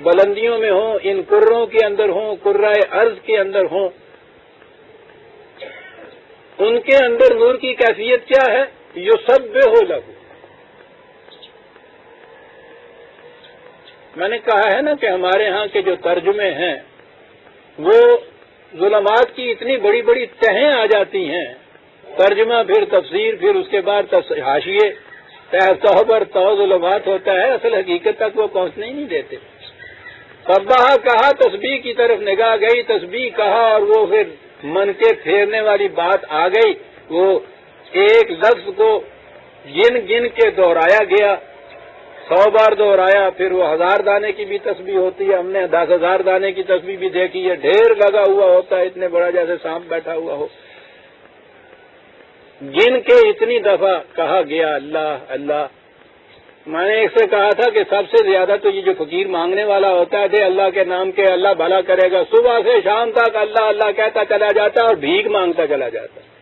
بلندیوں میں ہوں، ان کروں کے اندر ہوں، کرۂ ارض کے اندر ہوں، ان کے اندر نور کی کیفیت کیا ہے؟ یسبح لہ. میں نے کہا ہے نا کہ ہمارے ہاں کے جو ترجمے ہیں وہ ظلمات کی اتنی بڑی بڑی تہیں آ جاتی ہیں، ترجمہ پھر تفسیر پھر اس کے بعد حاشیے، تہ پر تو ظلمات ہوتا ہے، اصل حقیقت تک وہ پہنچنے ہی نہیں دیتے. سبحہ کہا، تسبیح کی طرف نگاہ گئی، تسبیح کہا اور وہ پھر من کے پھیرنے والی بات آ گئی. وہ ایک لفظ کو گن گن کے دہرایا گیا، 100 بار دہرایا، پھر وہ 1000 دانے کی بھی تسبیح ہوتی ہے. ہم نے 10,000 دانے کی تسبیح بھی دیکھی ہے. ڈھیر لگا ہوا ہوتا ہے، اتنے بڑا جیسے سانپ بیٹھا ہوا ہو. گن کے اتنی دفعہ کہا گیا اللہ اللہ. میں نے ایک سے کہا تھا کہ سب سے زیادہ تو یہ جو فقیر مانگنے والا ہوتا ہے، اللہ کے نام کے اللہ بھلا کرے گا، صبح سے شام تک اللہ اللہ کہتا چلا جاتا ہے اور بھیک مانگتا چلا جاتا ہے.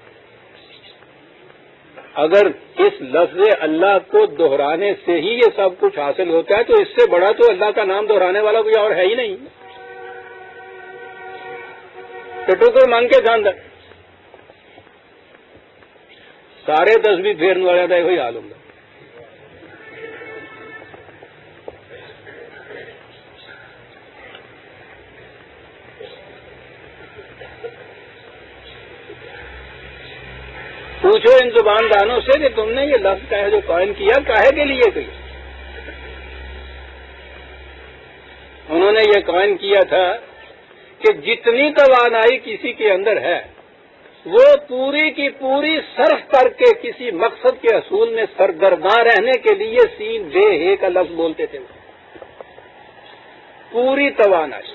اگر اس لفظ اللہ کو دہرانے سے ہی یہ سب کچھ حاصل ہوتا ہے تو اس سے بڑا تو اللہ کا نام دہرانے والا کوئی اور ہے ہی نہیں. ٹٹو کو مانگ کے جان سارے تسبیح پھیرنے والے کا وہی حال ہوگا. پوچھو ان زبان دانوں سے کہ تم نے یہ لفظ کا ہے جو قائم کیا کاہے کے لیے کیا؟ انہوں نے یہ قائم کیا تھا کہ جتنی توانائی کسی کے اندر ہے وہ پوری کی پوری صرف کر کے کسی مقصد کے حصول میں سرگرداں رہنے کے لیے سین بے ہے کا لفظ بولتے تھے. پوری توانائی.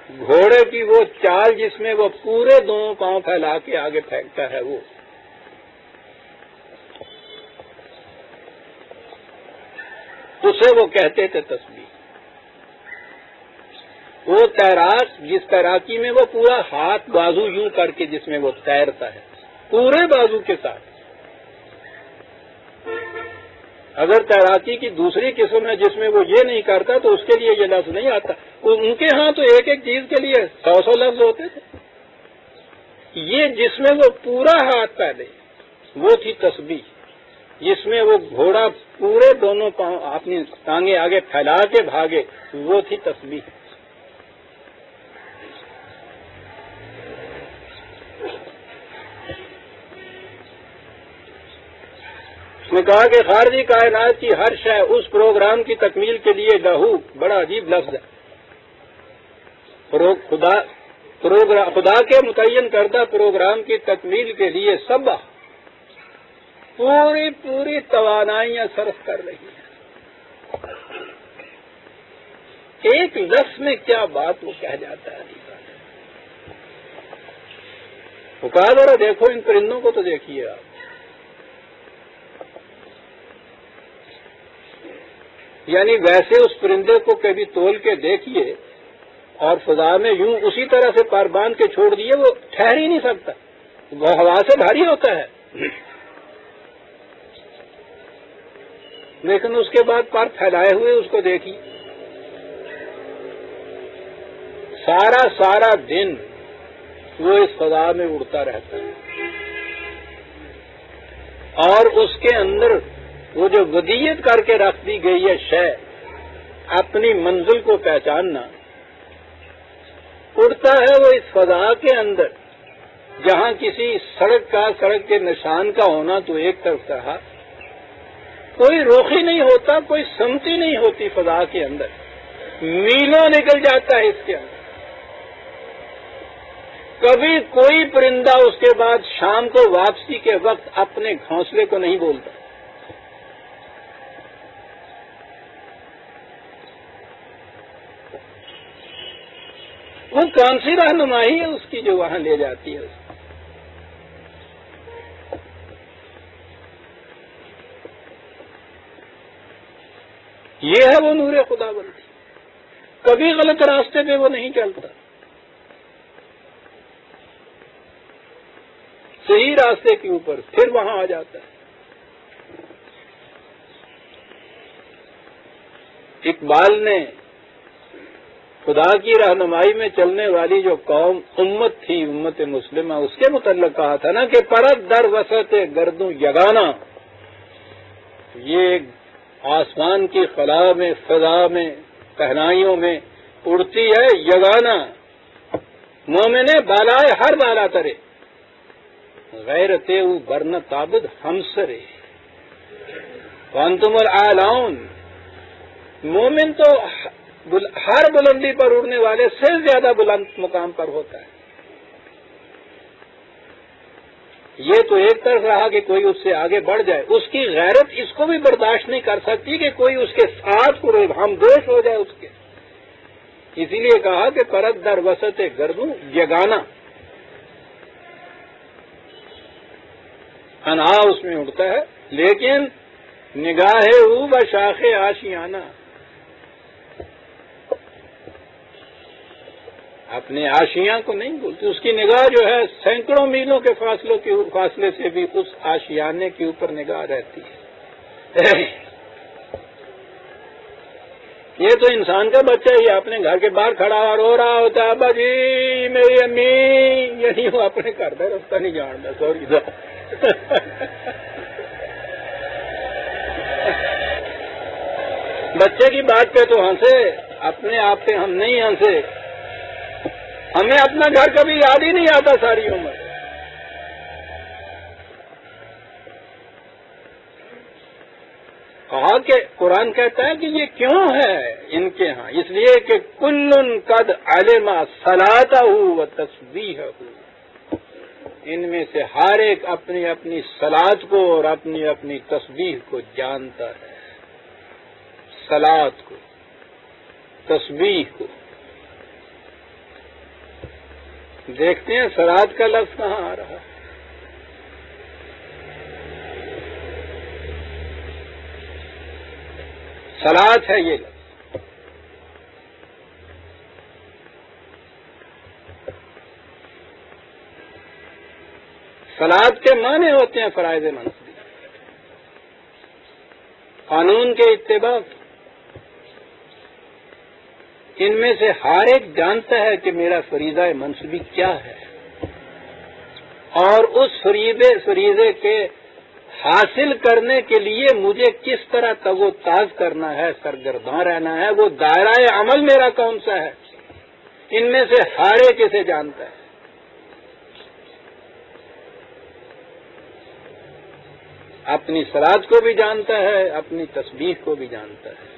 گھوڑے کی وہ چال جس میں وہ پورے دونوں پاؤں پھیلا کے آگے پھینکتا ہے وہ اسے وہ کہتے تھے تسبیح. وہ تیراک جس تیراکی میں وہ پورا ہاتھ بازو یوں کر کے جس میں وہ تیرتا ہے پورے بازو کے ساتھ. اگر تیراکی کی دوسری قسم ہے جس میں وہ یہ نہیں کرتا تو اس کے لیے یہ لفظ نہیں آتا. ان کے ہاں تو ایک ایک چیز کے لیے 100 لفظ ہوتے تھے. یہ جس میں وہ پورا ہاتھ پھیلے وہ تھی تسبیح. جس میں وہ گھوڑا پورے دونوں پاؤں اپنی ٹانگیں آگے پھیلا کے بھاگے وہ تھی تسبیح. اس نے کہا کہ خارجی کائنات کی ہر شے اس پروگرام کی تکمیل کے لیے لہو بڑا عجیب لفظ ہے. خدا کے متعین کردہ پروگرام کی تکمیل کے لیے سب پوری توانائیاں صرف کر رہی ہیں. ایک لفظ میں کیا بات وہ کہہ جاتا ہے. وہ کہا ذرا دیکھو ان پرندوں کو تو دیکھیے آپ. یعنی ویسے اس پرندے کو کبھی تول کے دیکھیے اور فضا میں یوں اسی طرح سے پر باندھ کے چھوڑ دیے وہ ٹھہر ہی نہیں سکتا. وہ ہوا سے بھاری ہوتا ہے لیکن اس کے بعد پر پھیلائے ہوئے اس کو دیکھیے سارا دن وہ اس فضا میں اڑتا رہتا ہے. اور اس کے اندر وہ جو ودیت کر کے رکھ دی گئی ہے شے اپنی منزل کو پہچاننا اڑتا ہے وہ اس فضا کے اندر جہاں کسی سڑک کے نشان کا ہونا تو ایک طرف رہا. کوئی روخی نہیں ہوتا کوئی سمتی نہیں ہوتی فضا کے اندر. میلوں نکل جاتا ہے اس کے اندر. کبھی کوئی پرندہ اس کے بعد شام کو واپسی کے وقت اپنے گھونسلے کو نہیں بولتا. وہ کون سی رہنمائی ہے اس کی جو وہاں لے جاتی ہے. یہ ہے وہ نور خدا بندی. کبھی غلط راستے پہ وہ نہیں چلتا. صحیح راستے کے اوپر پھر وہاں آ جاتا ہے. اقبال نے خدا کی رہنمائی میں چلنے والی جو قوم امت تھی امت مسلمہ اس کے متعلق کہا تھا نا کہ پرت در وسط گردوں یگانا. یہ آسمان کی خلا میں فضا میں تہنائیوں میں اڑتی ہے یگانا. مومن بالائے ہر بالا ترے غیرتے او برن تابد ہمسرے وانتم العالون. مومن تو ہر بلندی پر اڑنے والے سے زیادہ بلند مقام پر ہوتا ہے. یہ تو ایک طرف رہا کہ کوئی اس سے آگے بڑھ جائے. اس کی غیرت اس کو بھی برداشت نہیں کر سکتی کہ کوئی اس کے ساتھ ہم دوش ہو جائے اس کے. اسی لیے کہا کہ پرت در وسط گردوں یگانا. انہا اس میں اڑتا ہے لیکن نگاہ او بشاخ آشیانہ. اپنے آشیاں کو نہیں بولتی. اس کی نگاہ جو ہے سینکڑوں میلوں کے فاصلے سے بھی اس آشیانے کے اوپر نگاہ رہتی ہے. یہ تو انسان کا بچہ ہی اپنے گھر کے باہر کھڑا اور رو رہا ہوتا ہے ابا جی میری امی. یعنی وہ اپنے گھر کا رستہ نہیں جانتا. سوری بچے کی بات پہ تو ہنسے اپنے آپ پہ ہم نہیں ہنسے. ہمیں اپنا گھر کبھی یاد ہی نہیں آتا ساری عمر. کہا کہ قرآن کہتا ہے کہ یہ کیوں ہے ان کے ہاں؟ اس لیے کہ کل قد علم صلاتہ و تسبیحہ، ان میں سے ہر ایک اپنی اپنی صلات کو اور اپنی اپنی تسبیح کو جانتا ہے. صلات کو، تسبیح کو. دیکھتے ہیں صلات کا لفظ کہاں آ رہا ہے. صلات ہے یہ لفظ. صلات کے معنی ہوتے ہیں فرائض منصبی، قانون کے اتباع. ان میں سے ہر ایک جانتا ہے کہ میرا فریضہ منصبی کیا ہے، اور اس فریضے کے حاصل کرنے کے لیے مجھے کس طرح تگ و تاز کرنا ہے، سرگرداں رہنا ہے، وہ دائرہ عمل میرا کون سا ہے. ان میں سے ہر ایک اسے جانتا ہے. اپنی صلات کو بھی جانتا ہے، اپنی تسبیح کو بھی جانتا ہے.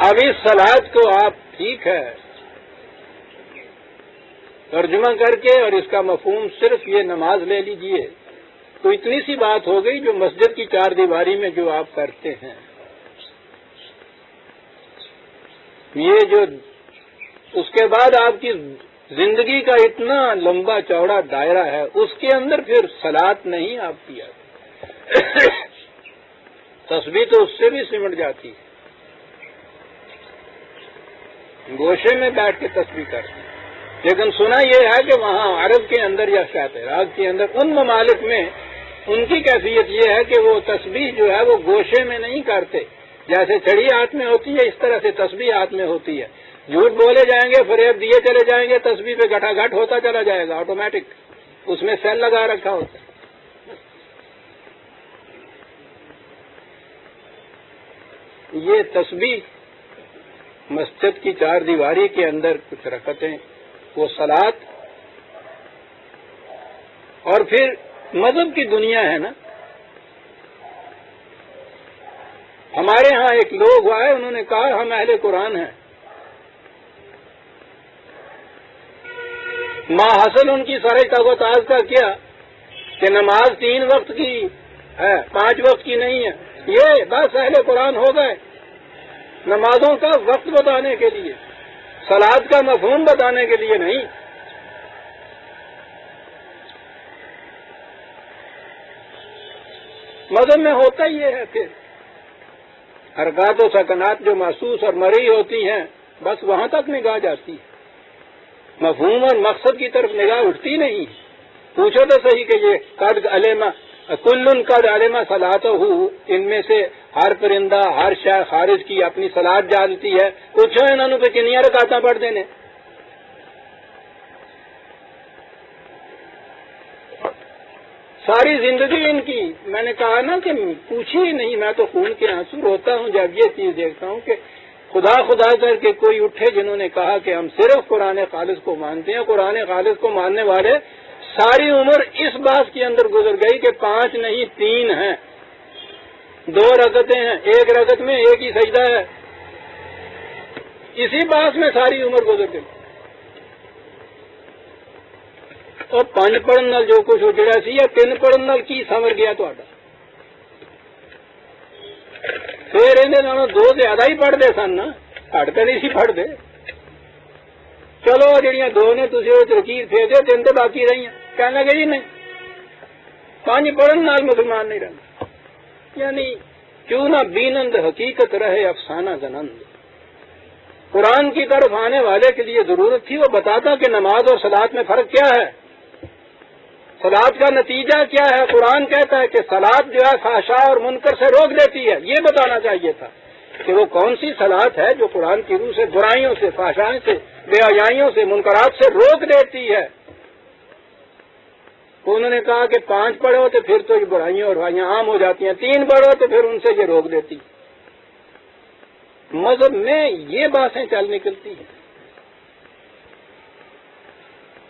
اب اس صلات کو آپ ٹھیک ہے ترجمہ کر کے اور اس کا مفہوم صرف یہ نماز لے لیجئے تو اتنی سی بات ہو گئی جو مسجد کی چار دیواری میں جو آپ کرتے ہیں. یہ جو اس کے بعد آپ کی زندگی کا اتنا لمبا چوڑا دائرہ ہے، اس کے اندر پھر صلات نہیں آپ کی آتی. تسبیح تو اس سے بھی سمٹ جاتی ہے. گوشے میں بیٹھ کے تسبیح کرتے ہیں، لیکن سنا یہ ہے کہ وہاں عرب کے اندر یا شاید عراق کے اندر ان ممالک میں ان کی کیفیت یہ ہے کہ وہ تسبیح جو ہے وہ گوشے میں نہیں کرتے. جیسے چھڑی ہاتھ میں ہوتی ہے اس طرح سے تسبیح ہاتھ میں ہوتی ہے. جھوٹ بولے جائیں گے، فریب دیے چلے جائیں گے، تسبیح پہ گھٹا گھٹ ہوتا چلا جائے گا آٹومیٹک. اس میں سیل لگا رکھا ہوتا ہے. یہ تسبیح مسجد کی چار دیواری کے اندر کچھ رکعتیں، وہ صلات، اور پھر مذہب کی دنیا ہے نا. ہمارے ہاں ایک لوگ آئے، انہوں نے کہا ہم اہل قرآن ہیں. ما حاصل ان کی سارے تگ و تاز کا کیا کہ نماز 3 وقت کی ہے، 5 وقت کی نہیں ہے. یہ بس اہل قرآن ہو گئے. نمازوں کا وقت بتانے کے لیے، صلات کا مفہوم بتانے کے لیے نہیں. مذہب میں ہوتا یہ ہے پھر حرکات و سکنات جو محسوس اور مرئی ہوتی ہیں بس وہاں تک نگاہ جاتی ہے، مفہوم اور مقصد کی طرف نگاہ اٹھتی نہیں. پوچھو تو صحیح کہ یہ قد علم کل قد علم صلاتہ، ان میں سے ہر پرندہ ہر شے خارج کی اپنی صلات جانتی ہے. پوچھو انہوں نے کنیاں رکعتاں پڑھ دینے. ساری زندگی ان کی، میں نے کہا نا کہ پوچھی ہی نہیں. میں تو خون کے آنسو روتا ہوں جب یہ چیز دیکھتا ہوں کہ خدا کر کے کوئی اٹھے جنہوں نے کہا کہ ہم صرف قرآن خالص کو مانتے ہیں. قرآن خالص کو ماننے والے ساری عمر اس بات کے اندر گزر گئی کہ 5 نہیں 3 ہیں، 2 رکعتیں ہیں، 1 رکعت میں 1 ہی سجدہ ہے. اسی بات میں ساری عمر گزر گئی. اور 5 پڑھن نال جو کچھ اجڑا سی یا 3 پڑھن نال کی سمر گیا تہاڈا؟ پھر انہوں 2 زیادہ ہی پڑھتے سن نا، گھٹ تو نہیں سی پڑھتے. چلو جہاں 2 نے تھی وہ لکیر پھیر دے، 3 تو باقی رہی ہیں. کہنے لگے جی نہیں 5 پڑھن نال مسلمان نہیں رہنا. یعنی کیوں نہ بینند حقیقت رہے افسانہ زنند. قرآن کی طرف آنے والے کے لیے ضرورت تھی وہ بتاتا کہ نماز اور صلات میں فرق کیا ہے، صلات کا نتیجہ کیا ہے. قرآن کہتا ہے کہ صلات جو ہے فحشاء اور منکر سے روک دیتی ہے. یہ بتانا چاہیے تھا کہ وہ کون سی صلات ہے جو قرآن کی روح سے برائیوں سے، فحشاء سے، بے حیائیوں سے، منکرات سے روک دیتی ہے. تو انہوں نے کہا کہ 5 پڑھو تو پھر تو یہ برائیاں اور بھائیاں عام ہو جاتی ہیں، 3 پڑھو تو پھر ان سے یہ روک دیتی۔ مذہب میں یہ باتیں چل نکلتی ہیں۔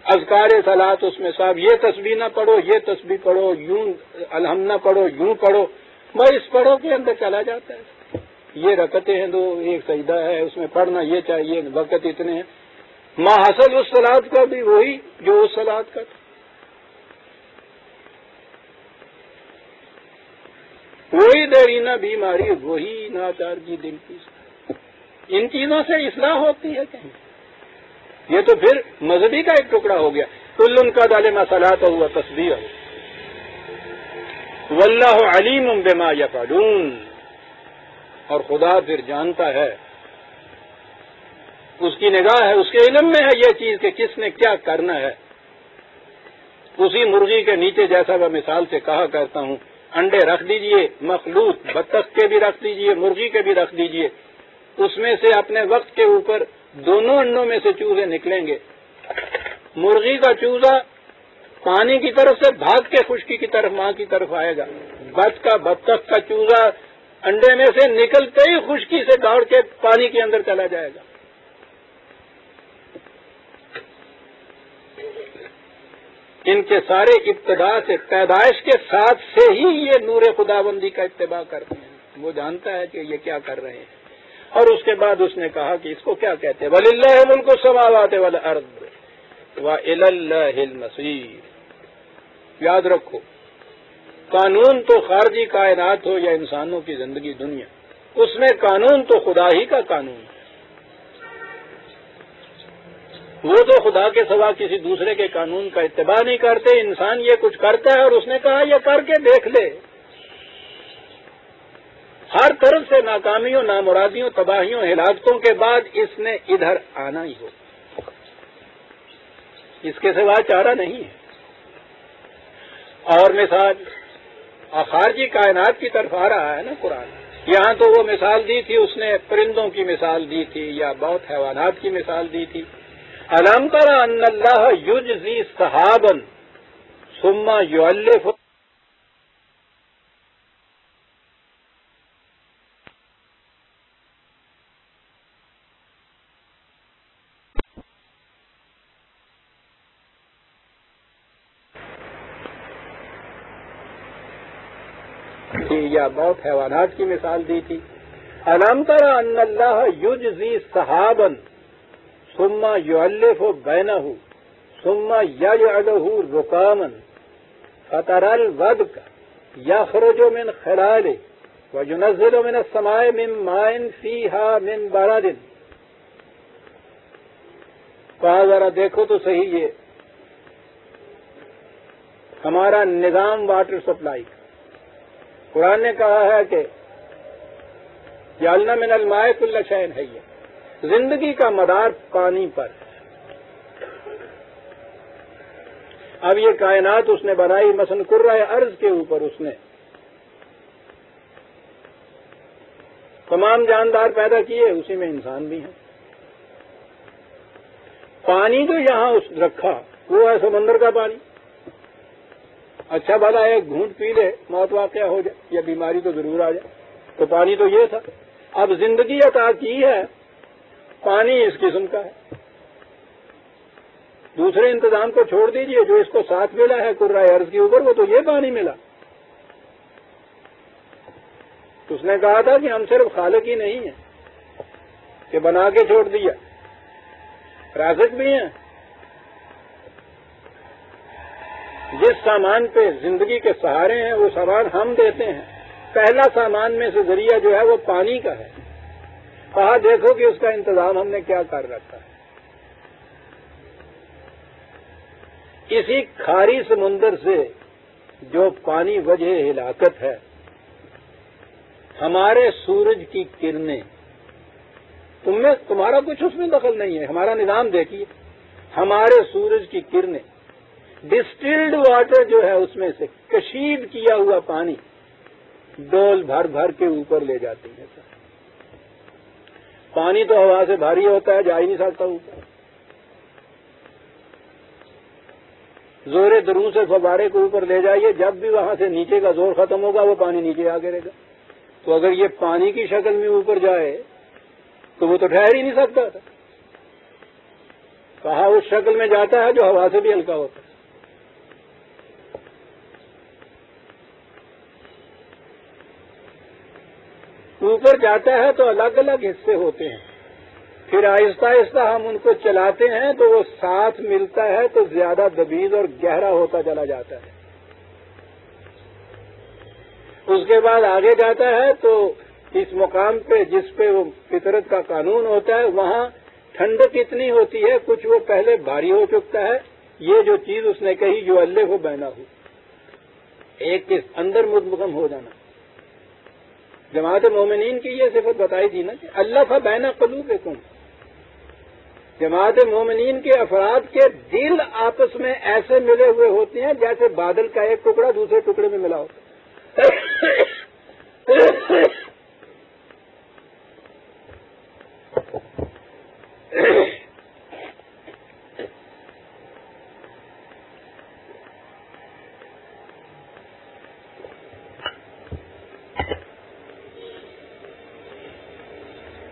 اذکار صلاۃ اس میں صاحب یہ تسبیح نہ پڑھو، یہ تسبیح پڑھو، یوں الحمد نہ پڑھو، یوں پڑھو، بھائی اس پڑھو کے اندر چلا جاتا ہے۔ یہ رکعتیں ہیں 2، ایک سجدہ ہے، اس میں پڑھنا یہ چاہیے، وقت اتنے ہیں۔ ما حصل اس صلاۃ کا بھی وہی جو اس صلاۃ کا تھا۔ وہی دیرینہ بیماری، وہی ناچار کی دل کی۔ ان چیزوں سے اصلاح ہوتی ہے کہیں؟ یہ تو پھر مذہبی کا ایک ٹکڑا ہو گیا۔ کل کا ظالم صلاۃ ہوا تسبیح، واللہ علیم بما یفعلون، اور خدا پھر جانتا ہے، اس کی نگاہ ہے، اس کے علم میں ہے یہ چیز کہ کس نے کیا کرنا ہے۔ اسی مرغی کے نیچے جیسا میں مثال سے کہا کرتا ہوں، انڈے رکھ دیجئے، مخلوط بطخ کے بھی رکھ دیجئے، مرغی کے بھی رکھ دیجئے، اس میں سے اپنے وقت کے اوپر دونوں انڈوں میں سے چوزے نکلیں گے۔ مرغی کا چوزا پانی کی طرف سے بھاگ کے خشکی کی طرف ماں کی طرف آئے گا، بطخ کا چوزا انڈے میں سے نکلتے ہی خشکی سے دوڑ کے پانی کے اندر چلا جائے گا۔ ان کے سارے ابتدا سے، پیدائش کے ساتھ سے ہی یہ نور خداوندی کا اتباع کرتے ہیں۔ وہ جانتا ہے کہ یہ کیا کر رہے ہیں۔ اور اس کے بعد اس نے کہا کہ اس کو کیا کہتے ہیں، وَلِلَّهِ مُلْكُ السَّمَاوَاتِ وَالْأَرْضِ وَإِلَى اللَّهِ الْمَصِيرُ۔ یاد رکھو، قانون تو خارجی کائنات ہو یا انسانوں کی زندگی دنیا، اس میں قانون تو خدا ہی کا قانون ہے۔ وہ تو خدا کے سوا کسی دوسرے کے قانون کا اتباع نہیں کرتے۔ انسان یہ کچھ کرتا ہے اور اس نے کہا یہ کر کے دیکھ لے۔ ہر طرف سے ناکامیوں، نامرادیوں، تباہیوں، ہلاکتوں کے بعد اس نے ادھر آنا ہی ہو، اس کے سوا چارہ نہیں ہے۔ اور مثال خارجی کائنات کی طرف آ رہا ہے نا قرآن۔ یہاں تو وہ مثال دی تھی، اس نے پرندوں کی مثال دی تھی یا بہت حیوانات کی مثال دی تھی۔ أَلَمْ تَرَ أَنَّ اللَّهَ يُجْزِي سَحَابًا ثُمَّ يُؤَلِّفُ یا بہت حیوانات کی مثال دی تھی۔ أَلَمْ تَرَ أَنَّ اللَّهَ يُجْزِي سَحَابًا ثم يؤلف بينه ثم يجعله ركاما فترى الودق يخرج من خلاله وينزل من السماء من ماء فيها من برد۔ کہا ذرا دیکھو تو صحیح، یہ ہمارا نظام واٹر سپلائی کا قرآن نے کہا ہے کہ جعلنا من الماء كل شيء حي، زندگی کا مدار پانی پر۔ اب یہ کائنات اس نے بنائی مثلا کرۂ ارض کے اوپر، اس نے تمام جاندار پیدا کیے، اسی میں انسان بھی ہیں۔ پانی جو یہاں اس رکھا وہ ہے سمندر کا پانی۔ اچھا بھلا ایک گھونٹ پی لے موت واقع ہو جائے یا بیماری تو ضرور آ جائے، تو پانی تو یہ تھا۔ اب زندگی عطا کی ہے، پانی اس قسم کا ہے۔ دوسرے انتظام کو چھوڑ دیجئے، جو اس کو ساتھ ملا ہے کرۂ ارض کے اوپر، وہ تو یہ پانی ملا۔ اس نے کہا تھا کہ ہم صرف خالق ہی نہیں ہیں کہ بنا کے چھوڑ دیا، رازق بھی ہیں۔ جس سامان پہ زندگی کے سہارے ہیں وہ سامان ہم دیتے ہیں۔ پہلا سامان میں سے ذریعہ جو ہے وہ پانی کا ہے۔ کہا دیکھو کہ اس کا انتظام ہم نے کیا کر رکھا ہے۔ اسی کھاری سمندر سے جو پانی وجہ ہلاکت ہے، ہمارے سورج کی کرنیں، تمہارا کچھ اس میں دخل نہیں ہے۔ ہمارا نظام دیکھیے، ہمارے سورج کی کرنیں ڈسٹلڈ واٹر جو ہے اس میں سے کشید کیا ہوا پانی ڈول بھر بھر کے اوپر لے جاتی ہے۔ پانی تو ہوا سے بھاری ہوتا ہے، جا ہی نہیں سکتا اوپر۔ زور دروں سے فوارے کو اوپر لے جائیے، جب بھی وہاں سے نیچے کا زور ختم ہوگا وہ پانی نیچے آ گرے گا۔ تو اگر یہ پانی کی شکل میں اوپر جائے تو وہ تو ٹھہر ہی نہیں سکتا تھا۔ کہا اس شکل میں جاتا ہے جو ہوا سے بھی ہلکا ہوتا ہے۔ اوپر جاتا ہے تو الگ الگ حصے ہوتے ہیں، پھر آہستہ آہستہ ہم ان کو چلاتے ہیں تو وہ ساتھ ملتا ہے تو زیادہ دبیز اور گہرا ہوتا چلا جاتا ہے۔ اس کے بعد آگے جاتا ہے تو اس مقام پہ جس پہ وہ فطرت کا قانون ہوتا ہے وہاں ٹھنڈک اتنی ہوتی ہے، کچھ وہ پہلے بھاری ہو چکتا ہے۔ یہ جو چیز اس نے کہی جو اللہ کو بینا ہو، ایک کے اندر مدغم ہو جانا، جماعت مومنین کی یہ صفت بتائی تھی نا کہ اللہ فا بین قلوبکم، جماعت مومنین کے افراد کے دل آپس میں ایسے ملے ہوئے ہوتے ہیں جیسے بادل کا ایک ٹکڑا دوسرے ٹکڑے میں ملا ہوتا ہے۔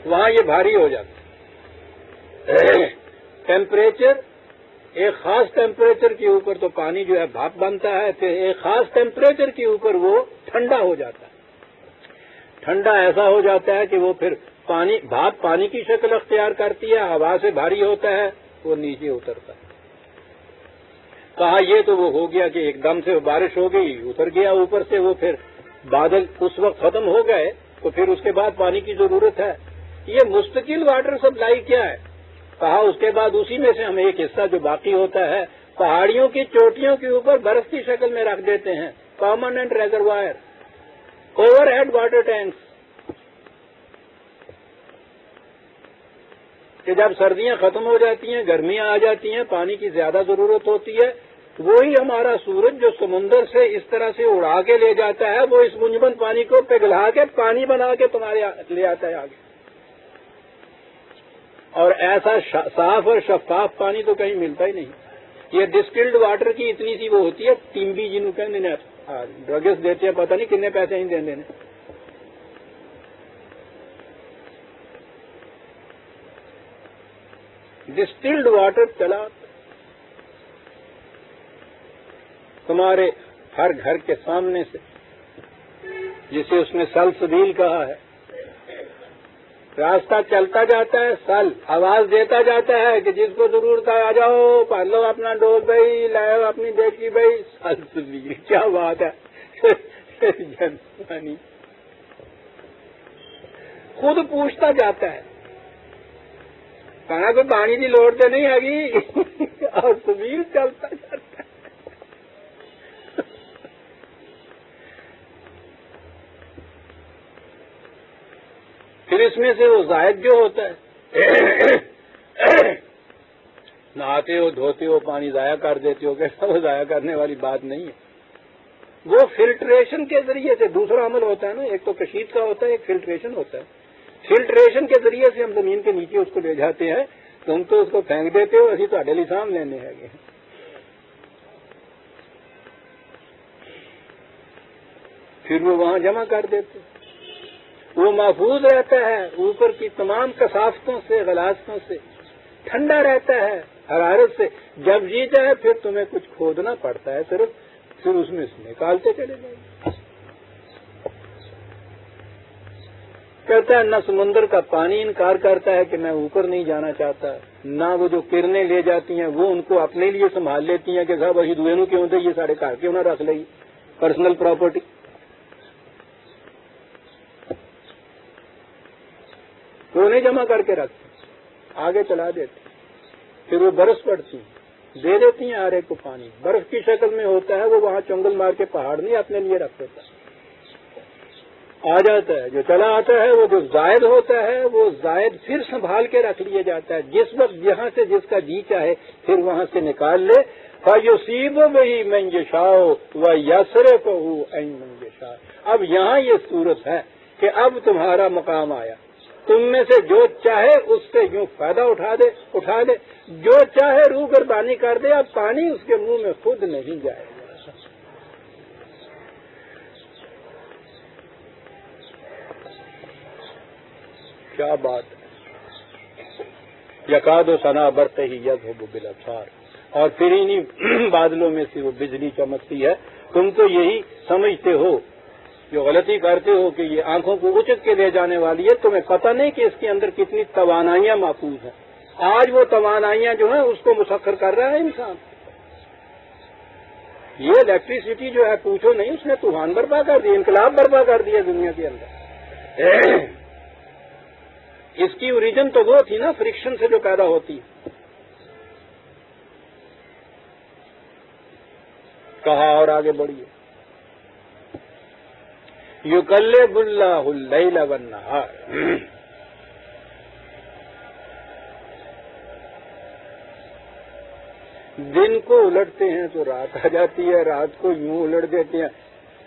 وہاں یہ بھاری ہو جاتا ہے۔ ٹیمپریچر ایک خاص ٹیمپریچر کے اوپر تو پانی جو ہے بھاپ بنتا ہے، پھر ایک خاص ٹیمپریچر کے اوپر وہ ٹھنڈا ہو جاتا ہے۔ ٹھنڈا ایسا ہو جاتا ہے کہ وہ پھر بھاپ پانی کی شکل اختیار کرتی ہے، ہوا سے بھاری ہوتا ہے، وہ نیچے اترتا ہے۔ کہا یہ تو وہ ہو گیا کہ ایک دم سے بارش ہو گئی، اتر گیا اوپر سے، وہ پھر بادل اس وقت ختم ہو گئے تو پھر اس کے بعد پانی کی ضرورت ہے۔ یہ مستقل واٹر سپلائی کیا ہے؟ کہا اس کے بعد اسی میں سے ہم ایک حصہ جو باقی ہوتا ہے پہاڑیوں کی چوٹیوں کے اوپر برف کی شکل میں رکھ دیتے ہیں، permanent reservoir, overhead water tanks, کہ جب سردیاں ختم ہو جاتی ہیں، گرمیاں آ جاتی ہیں، پانی کی زیادہ ضرورت ہوتی ہے، وہی ہمارا سورج جو سمندر سے اس طرح سے اڑا کے لے جاتا ہے، وہ اس منجمد پانی کو پگھلا کے پانی بنا کے تمہارے لے آتا ہے آگے۔ اور ایسا صاف اور شفاف پانی تو کہیں ملتا ہی نہیں۔ یہ ڈسٹلڈ واٹر کی اتنی سی وہ ہوتی ہے ٹیمبی، جنہوں کہ ڈرگس دیتے ہیں، پتہ نہیں کتنے پیسے ہی دیں دینے۔ ڈسٹلڈ واٹر چلا تمہارے ہر گھر کے سامنے سے، جسے اس نے سلسبیل کہا ہے، راستہ چلتا جاتا ہے، سل آواز دیتا جاتا ہے کہ جس کو ضرورت ہے آ جاؤ، پال لو اپنا ڈول بھائی، لائے اپنی دیکھی بھائی، سلسبیل کیا بات ہے۔ جنانی خود پوچھتا جاتا ہے، کہاں کوئی پانی کی لوڑ تو نہیں آگی، اور سبیل چلتا جاتا ہے۔ پھر اس میں سے وہ زائد جو ہوتا ہے، نہاتے ہو دھوتے ہو پانی ضائع کر دیتے ہو، کیسا وہ ضائع کرنے والی بات نہیں ہے، وہ فلٹریشن کے ذریعے سے دوسرا عمل ہوتا ہے نا، ایک تو کشید کا ہوتا ہے، ایک فلٹریشن ہوتا ہے۔ فلٹریشن کے ذریعے سے ہم زمین کے نیچے اس کو لے جاتے ہیں، تم تو اس کو پھینک دیتے ہو، اسی تو ڈیلی سام لینے ہیں، پھر وہ وہاں جمع کر دیتے، وہ محفوظ رہتا ہے اوپر کی تمام کثافتوں سے، غلاظتوں سے، ٹھنڈا رہتا ہے حرارت سے۔ جب جی چاہے پھر تمہیں کچھ کھودنا پڑتا ہے صرف، پھر اس میں سے نکالتے چلے جائیں۔ کہتا ہے نہ سمندر کا پانی انکار کرتا ہے کہ میں اوپر نہیں جانا چاہتا، نہ وہ جو کرنیں لے جاتی ہیں وہ ان کو اپنے لیے سنبھال لیتی ہیں کہ صاحب ابھی دوئے کیوں تھے، یہ سارے گھر کیوں نہ رکھ لئی، پرسنل پراپرٹی۔ وہ نہیں جمع کر کے رکھتے، آگے چلا دیتے، پھر وہ برس پڑتی دے دیتی ہیں آرے کو پانی، برف کی شکل میں ہوتا ہے، وہ وہاں چنگل مار کے پہاڑ نہیں اپنے لیے رکھ دیتا، آ جاتا ہے، جو چلا آتا ہے وہ جو زائد ہوتا ہے وہ زائد پھر سنبھال کے رکھ لیا جاتا ہے، جس وقت یہاں سے جس کا جی چاہے پھر وہاں سے نکال لے۔ فَيُصِيبُ بِهِ مَن يَشَاءُ وَيَصْرِفُهُ عَن مَن يَشَاءُ۔ اب یہاں یہ صورت ہے کہ اب تمہارا مقام آیا، تم میں سے جو چاہے اس سے یوں فائدہ اٹھا لے، جو چاہے روح گردانی کر دے، اب پانی اس کے منہ میں خود نہیں جائے گا۔ کیا بات ہے! یکاد و ثنا برتے ہی یذھب بالابصار، اور پھر انہیں بادلوں میں سے وہ بجلی چمکتی ہے۔ تم تو یہی سمجھتے ہو، جو غلطی کرتے ہو کہ یہ آنکھوں کو اچک کے لے جانے والی ہے، تمہیں پتہ نہیں کہ اس کے اندر کتنی توانائیاں محفوظ ہیں۔ آج وہ توانائیاں جو ہیں اس کو مسخر کر رہا ہے انسان۔ یہ الیکٹریسٹی جو ہے پوچھو نہیں، اس نے طوفان برپا کر دیا، انقلاب برپا کر دیا دنیا کے اندر۔ اس کی اوریجن تو وہ تھی نا، فرکشن سے جو پیدا ہوتی ہے۔ کہا اور آگے بڑھیے، یقلب اللہ اللیل والنہار، دن کو الٹتے ہیں تو رات آ جاتی ہے، رات کو یوں الٹ دیتے ہیں۔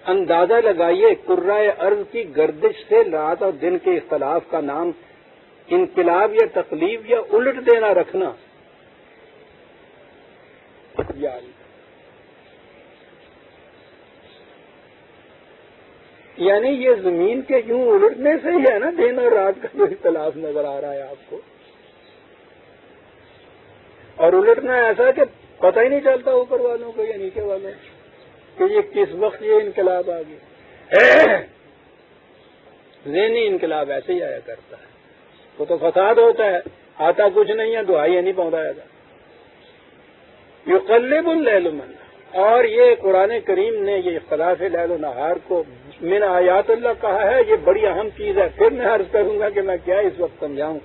اندازہ لگائیے کرۂ ارض کی گردش سے رات اور دن کے اختلاف کا نام انقلاب یا تقلیب یا الٹ دینا رکھنا، یعنی یہ زمین کے یوں الٹنے سے ہی ہے نا دن اور رات کا جو اختلاف نظر آ رہا ہے آپ کو۔ اور الٹنا ایسا کہ پتہ ہی نہیں چلتا اوپر والوں کو یا نیچے والوں کو کہ یہ کس وقت یہ انقلاب آ گیا۔ ذہنی انقلاب ایسے ہی آیا کرتا ہے، وہ تو فساد ہوتا ہے، آتا کچھ نہیں ہے، دعائی نہیں پہنچایا گا۔ یقلب اللیل والنہار، اور یہ قرآن کریم نے یہ اختلاف لیل و نہار کو من آیات اللہ کہا ہے، یہ بڑی اہم چیز ہے۔ پھر میں عرض کروں گا کہ میں کیا اس وقت سمجھاؤں۔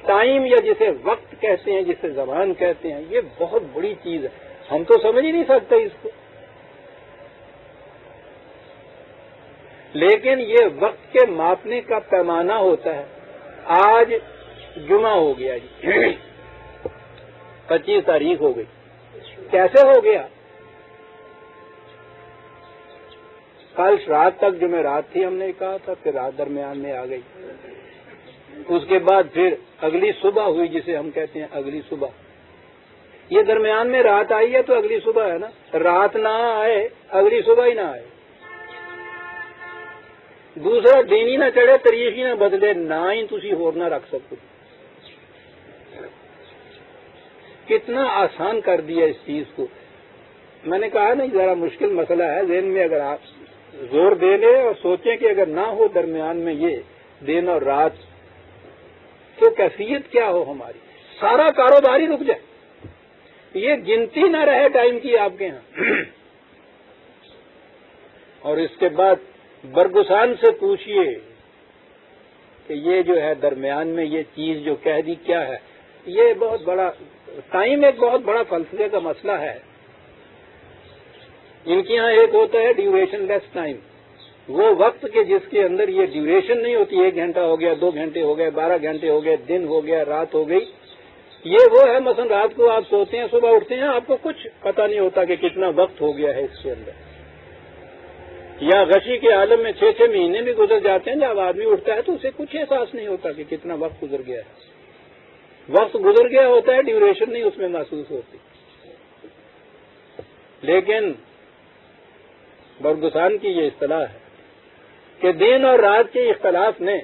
ٹائم یا جسے وقت کہتے ہیں، جسے زمان کہتے ہیں، یہ بہت بڑی چیز ہے، ہم تو سمجھ ہی نہیں سکتے اس کو۔ لیکن یہ وقت کے ماپنے کا پیمانہ ہوتا ہے۔ آج جمعہ ہو گیا جی، 25 تاریخ ہو گئی، کیسے ہو گیا؟ کل رات تک جمعہ رات تھی، ہم نے کہا تھا، پھر رات درمیان میں آ گئی، اس کے بعد پھر اگلی صبح ہوئی جسے ہم کہتے ہیں اگلی صبح۔ یہ درمیان میں رات آئی ہے تو اگلی صبح ہے نا، رات نہ آئے اگلی صبح ہی نہ آئے، دوسرا دن ہی نہ چڑھے، تاریخ ہی نہ بدلے، نہ ہی تسی ہور نہ رکھ سکو۔ کتنا آسان کر دیا اس چیز کو۔ میں نے کہا نا ذرا مشکل مسئلہ ہے، ذہن میں اگر آپ زور دے لیں اور سوچیں کہ اگر نہ ہو درمیان میں یہ دن اور رات تو کیفیت کیا ہو ہماری، سارا کاروبار ہی رک جائے، یہ گنتی نہ رہے ٹائم کی آپ کے ہاں۔ اور اس کے بعد برگسان سے پوچھئے کہ یہ جو ہے درمیان میں یہ چیز جو کہہ دی کیا ہے۔ یہ بہت بڑا ٹائم، ایک بہت بڑا فلسفے کا مسئلہ ہے۔ ان کے ہاں ایک ہوتا ہے ڈیوریشن لیس ٹائم، وہ وقت کے جس کے اندر یہ ڈیوریشن نہیں ہوتی، 1 گھنٹہ ہو گیا، 2 گھنٹے ہو گئے، 12 گھنٹے ہو گئے، دن ہو گیا، رات ہو گئی۔ یہ وہ ہے مثلا رات کو آپ سوتے ہیں، صبح اٹھتے ہیں، آپ کو کچھ پتہ نہیں ہوتا کہ کتنا وقت ہو گیا ہے اس کے اندر۔ یا غشی کے عالم میں 6 مہینے بھی گزر جاتے ہیں، جب آدمی اٹھتا ہے تو اسے کچھ احساس نہیں ہوتا کہ کتنا وقت گزر گیا ہے۔ وقت گزر گیا ہوتا ہے، ڈیوریشن نہیں اس میں محسوس ہوتی۔ لیکن برگسان کی یہ اصطلاح ہے کہ دن اور رات کے اختلاف نے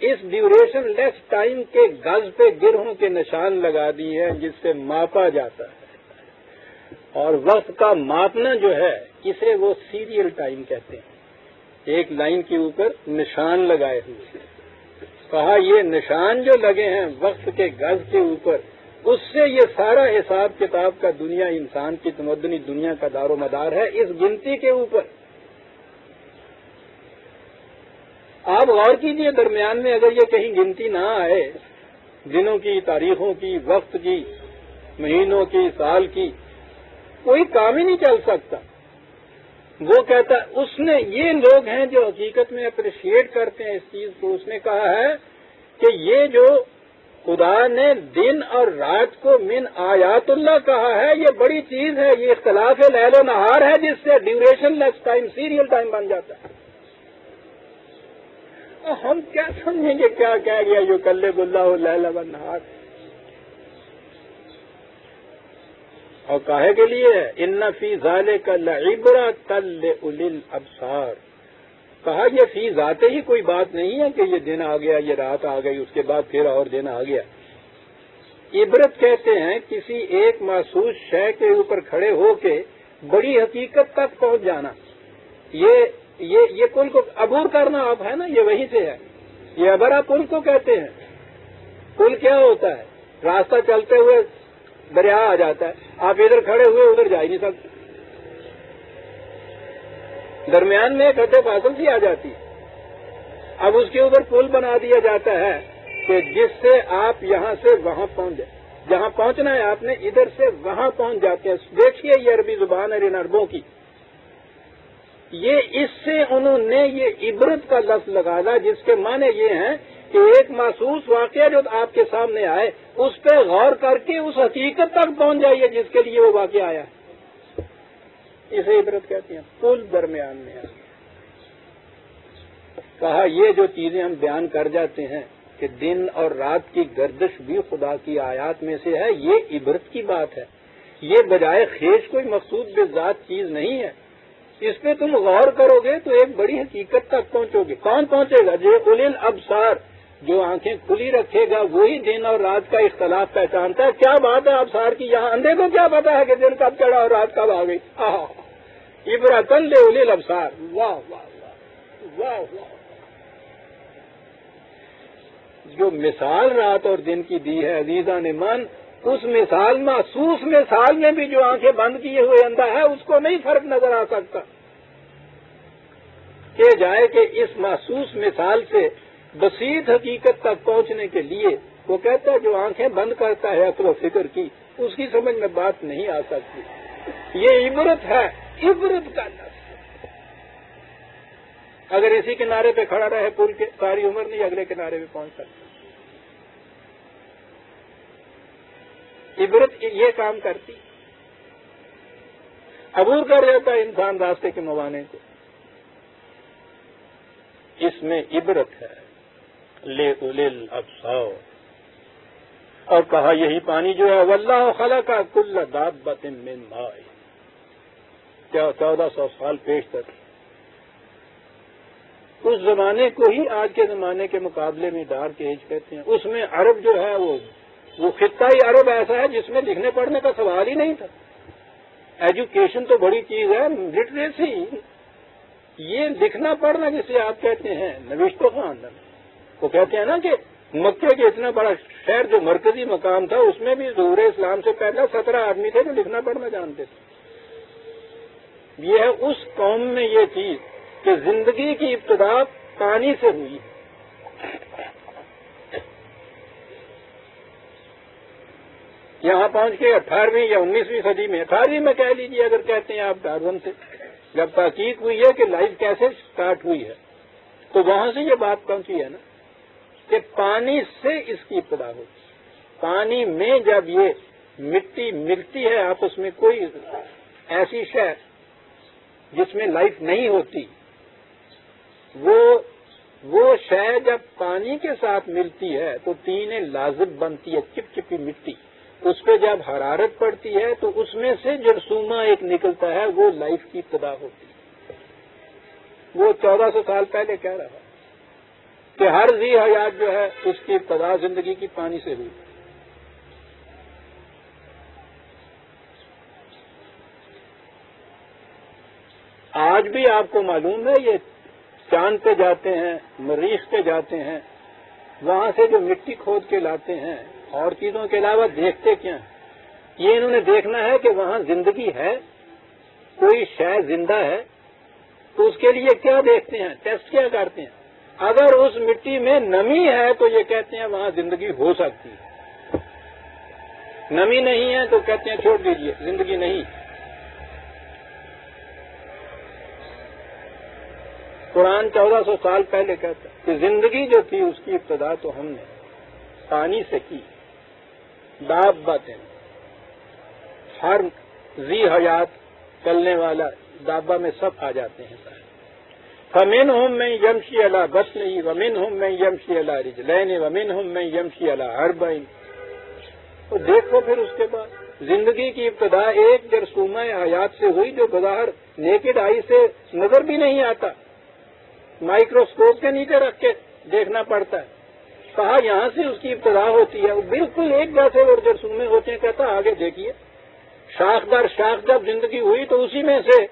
اس ڈیوریشن لیس ٹائم کے گز پہ گرہوں کے نشان لگا دی ہے جس سے ماپا جاتا ہے۔ اور وقت کا ماپنا جو ہے اسے وہ سیریل ٹائم کہتے ہیں، ایک لائن کے اوپر نشان لگائے ہوئے۔ کہا یہ نشان جو لگے ہیں وقت کے گز کے اوپر، اس سے یہ سارا حساب کتاب کا دنیا، انسان کی تمدنی دنیا کا دار و مدار ہے اس گنتی کے اوپر۔ آپ غور کیجئے درمیان میں اگر یہ کہیں گنتی نہ آئے، دنوں کی، تاریخوں کی، وقت کی، مہینوں کی، سال کی، کوئی کام ہی نہیں چل سکتا۔ وہ کہتا ہے، اس نے، یہ لوگ ہیں جو حقیقت میں اپریشیٹ کرتے ہیں اس چیز کو، اس نے کہا ہے کہ یہ جو خدا نے دن اور رات کو من آیات اللہ کہا ہے، یہ بڑی چیز ہے، یہ اختلاف لیل و نہار ہے جس سے duration less time serial time بن جاتا ہے۔ ہم کیا سمجھیں گے کیا کہہ گیا یقلب اللہ اللیل والنہار؟ اور کاہے کے لیے ہے؟ ان فی ذالک لعبرۃ لأولی الابصار. کہا یہ فی ذاتے ہی کوئی بات نہیں ہے کہ یہ دن آ گیا، یہ رات آ گئی، اس کے بعد پھر اور دن آ گیا. عبرت کہتے ہیں کسی ایک محسوس شے کے اوپر کھڑے ہو کے بڑی حقیقت تک پہنچ جانا. یہ پل کو عبور کرنا آپ ہے نا، یہ وہیں سے ہے. یہ عبرہ پل کو کہتے ہیں. پل کیا ہوتا ہے؟ راستہ چلتے ہوئے دریا آ جاتا ہے، آپ ادھر کھڑے ہوئے ادھر جا ہی نہیں سکتے، درمیان میں ایک حد فاصل سی آ جاتی ہے. اب اس کے اوپر پل بنا دیا جاتا ہے کہ جس سے آپ یہاں سے وہاں پہنچ جائیں. جہاں پہنچنا ہے آپ نے ادھر سے وہاں پہنچ جاتے ہیں. دیکھیے یہ عربی زبان ہے ان عربوں کی. اس سے انہوں نے یہ عبرت کا لفظ لگایا جس کے معنی یہ ہیں کہ ایک محسوس واقعہ جو آپ کے سامنے آئے اس پہ غور کر کے اس حقیقت تک پہنچ جائیے جس کے لیے وہ واقعہ آیا ہے. اسے عبرت کہتے ہیں. پل درمیان میں ہے. کہا یہ جو چیزیں ہم بیان کر جاتے ہیں کہ دن اور رات کی گردش بھی خدا کی آیات میں سے ہے، یہ عبرت کی بات ہے. یہ بجائے خیش کوئی مقصود بذات چیز نہیں ہے. اس پہ تم غور کرو گے تو ایک بڑی حقیقت تک پہنچو گے. کون پہنچے گا؟ جو اولی الابصار، جو آنکھیں کھلی رکھے گا وہی دن اور رات کا اختلاف پہچانتا ہے. کیا بات ہے ابصار کی، یہاں اندھے کو کیا پتا ہے کہ دن کب چڑھا اور رات کب آ گئی. عبرۃ لأولی الابصار. واہ واہ واہ واہ واہ. جو مثال رات اور دن کی دی ہے عزیزان من، اس مثال محسوس مثال میں بھی جو آنکھیں بند کیے ہوئے اندھا ہے اس کو نہیں فرق نظر آ سکتا کہ جائے کہ اس محسوس مثال سے بسیط حقیقت تک پہنچنے کے لیے وہ کہتا ہے جو آنکھیں بند کرتا ہے عقل و فکر کی اس کی سمجھ میں بات نہیں آ سکتی. یہ عبرت ہے، عبرت کا لفظ. اگر اسی کنارے پہ کھڑا رہے پل کے ساری عمر نہیں اگلے کنارے پہ پہنچ سکتا. عبرت یہ کام کرتی، عبور کر دیتا ہے انسان راستے کے موانع کو. اس میں عبرت ہے لأولی الابصار. اور کہا یہی پانی جو ہے واللہ خلق کل دابۃ من ماء. 1400 سال پیش تک اس زمانے کو ہی آج کے زمانے کے مقابلے میں ڈارک ایج کہتے ہیں. اس میں عرب جو ہے وہ خطہ ہی عرب ایسا ہے جس میں لکھنے پڑھنے کا سوال ہی نہیں تھا. ایجوکیشن تو بڑی چیز ہے، لٹریسی، یہ لکھنا پڑھنا جسے آپ کہتے ہیں نوشت و خواندن وہ کہتے ہیں نا کہ مکے کے اتنا بڑا شہر جو مرکزی مقام تھا اس میں بھی ظہور اسلام سے پہلے 17 آدمی تھے جو لکھنا پڑھنا جانتے تھے. یہ ہے اس قوم میں یہ چیز کہ زندگی کی ابتدا پانی سے ہوئی. یہاں پہنچ کے 18ویں یا 19ویں صدی میں 18ویں میں کہہ لیجیے اگر کہتے ہیں آپ ڈارون سے جب تحقیق ہوئی ہے کہ لائف کیسے سٹارٹ ہوئی ہے تو وہاں سے یہ بات پہنچی ہے نا کہ پانی سے اس کی ابتدا ہوتی. پانی میں جب یہ مٹی ملتی ہے آپس میں کوئی ایسی شے جس میں لائف نہیں ہوتی وہ شے جب پانی کے ساتھ ملتی ہے تو طین لازب بنتی ہے، چپ چپی مٹی. اس پہ جب حرارت پڑتی ہے تو اس میں سے جرثومہ ایک نکلتا ہے، وہ لائف کی ابتدا ہوتی ہے. وہ 1400 سال پہلے کہہ رہا کہ ہر ذی حیات جو ہے اس کی ابتدا زندگی کی پانی سے ہوئی. آج بھی آپ کو معلوم ہے یہ چاند پہ جاتے ہیں، مریخ پہ جاتے ہیں، وہاں سے جو مٹی کھود کے لاتے ہیں اور چیزوں کے علاوہ دیکھتے کیا ہیں؟ یہ انہوں نے دیکھنا ہے کہ وہاں زندگی ہے، کوئی شے زندہ ہے. تو اس کے لیے کیا دیکھتے ہیں؟ ٹیسٹ کیا کرتے ہیں؟ اگر اس مٹی میں نمی ہے تو یہ کہتے ہیں وہاں زندگی ہو سکتی ہے. نمی نہیں ہے تو کہتے ہیں چھوڑ دیجیے زندگی نہیں. قرآن 1400 سال پہلے کہتا ہے کہ زندگی جو تھی اس کی ابتدا تو ہم نے پانی سے کی. دابۃ ہر ذی حیات چلنے والا دابہ میں سب آ جاتے ہیں. فمنہم من یمشی علی بطنہ ومنہم من یمشی علی رجلین ومنہم من یمشی علی اربع. تو دیکھو پھر اس کے بعد زندگی کی ابتدا ایک جرثومہ حیات سے ہوئی جو بظاہر نیکڈ آئی سے نظر بھی نہیں آتا، مائکروسکوپ کے نیچے رکھ کے دیکھنا پڑتا ہے. کہا یہاں سے اس کی ابتدا ہوتی ہے، وہ بالکل ایک جیسے اور جرثومے ہوتے ہیں. کہتا آگے دیکھیے شاخ در شاخ جب زندگی ہوئی تو اسی میں سے